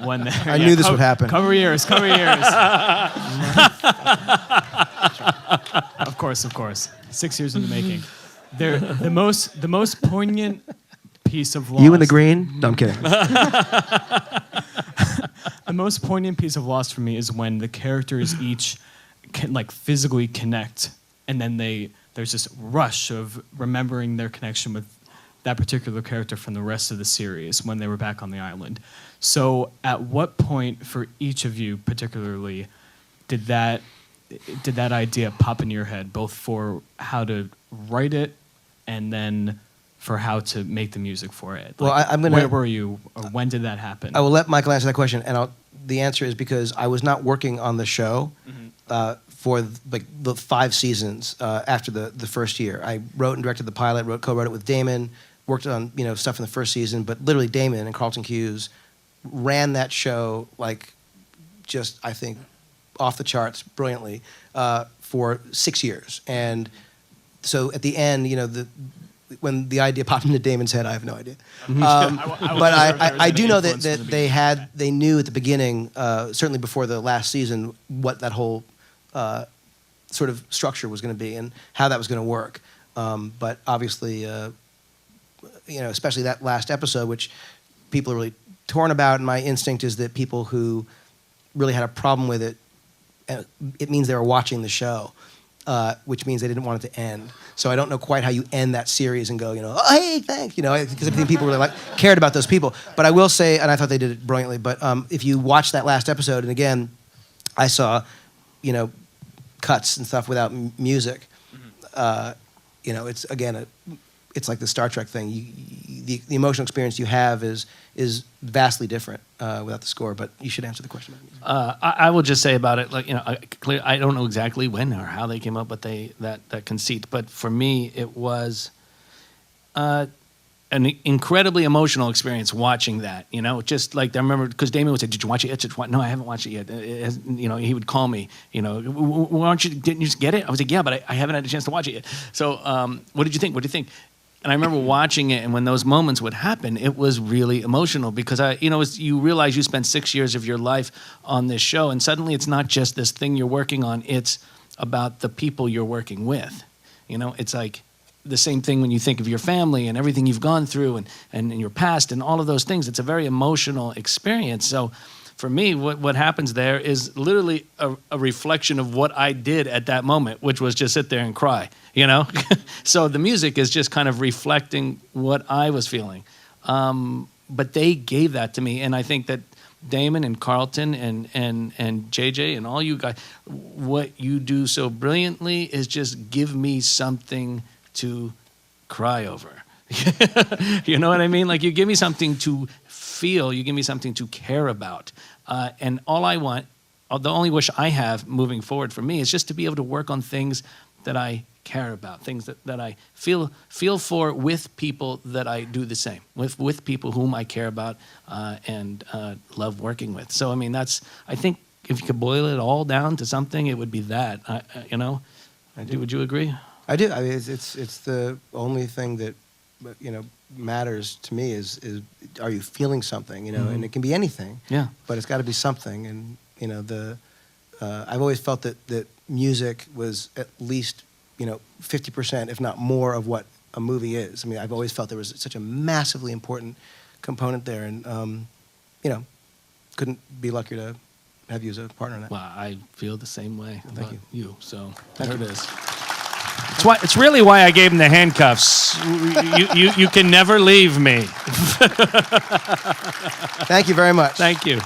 when I knew this would happen. Cover your ears. Of course. 6 years in the making. The most poignant piece of Lost. You in the green? No, I'm kidding. The most poignant piece of Lost for me is when the characters each can physically connect, and then there's this rush of remembering their connection with that particular character from the rest of the series when they were back on the island. So at what point for each of you particularly did that idea pop in your head, both for how to write it and then for how to make the music for it? Well, I'm gonna. Where were you, or when did that happen? I will let Michael answer that question, and the answer is because I was not working on the show for the 5 seasons after the first year. I wrote and directed the pilot, co-wrote it with Damon, worked on stuff in the first season, but literally Damon and Carlton Cuse ran that show just I think off the charts brilliantly for 6 years. And so at the end, when the idea popped into Damon's head, I have no idea. But I do know that they knew at the beginning, certainly before the last season, what that whole sort of structure was going to be and how that was going to work. But obviously, especially that last episode, which people are really torn about, and my instinct is that people who really had a problem with it, it means they were watching the show. Which means they didn't want it to end. So I don't know quite how you end that series and go, oh, hey, thanks, because I think people really cared about those people. But I will say, and I thought they did it brilliantly, but if you watch that last episode, and again, I saw, cuts and stuff without music, it's, again, it's like the Star Trek thing. The emotional experience you have is vastly different without the score. But you should answer the question. I will just say about it, I don't know exactly when or how they came up with that conceit, but for me, it was an incredibly emotional experience watching that. Just I remember because Damon would say, "Did you watch it yet?" No, I haven't watched it yet. He would call me. Didn't you just get it? I was like, "Yeah, but I haven't had a chance to watch it yet." So, what did you think? What do you think? And I remember watching it, and when those moments would happen, it was really emotional because you realize you spent 6 years of your life on this show, and suddenly it's not just this thing you're working on; it's about the people you're working with. It's like the same thing when you think of your family and everything you've gone through, and your past, and all of those things. It's a very emotional experience. So, for me, what happens there is literally a reflection of what I did at that moment, which was just sit there and cry. So the music is just kind of reflecting what I was feeling. But they gave that to me, and I think that Damon and Carlton and JJ and all you guys, what you do so brilliantly is just give me something to cry over. You know what I mean? You give me something to feel, you give me something to care about. And all I want, the only wish I have moving forward for me is just to be able to work on things that I care about, things that I feel for with people that I do the same, with people whom I care about and love working with. So, I mean, I think if you could boil it all down to something, it would be that, you know? Would you agree? I do. I mean, it's the only thing that, you know, matters to me is are you feeling something, you know? And it can be anything. Yeah. But it's got to be something. And, you know, I've always felt that music was at least, you know, 50%, if not more, of what a movie is. I mean, I've always felt there was such a massively important component there. And, you know, couldn't be luckier to have you as a partner in that. Well, I feel the same way about you. So Thank there you. it is. It's really why I gave him the handcuffs. You can never leave me. Thank you very much. Thank you.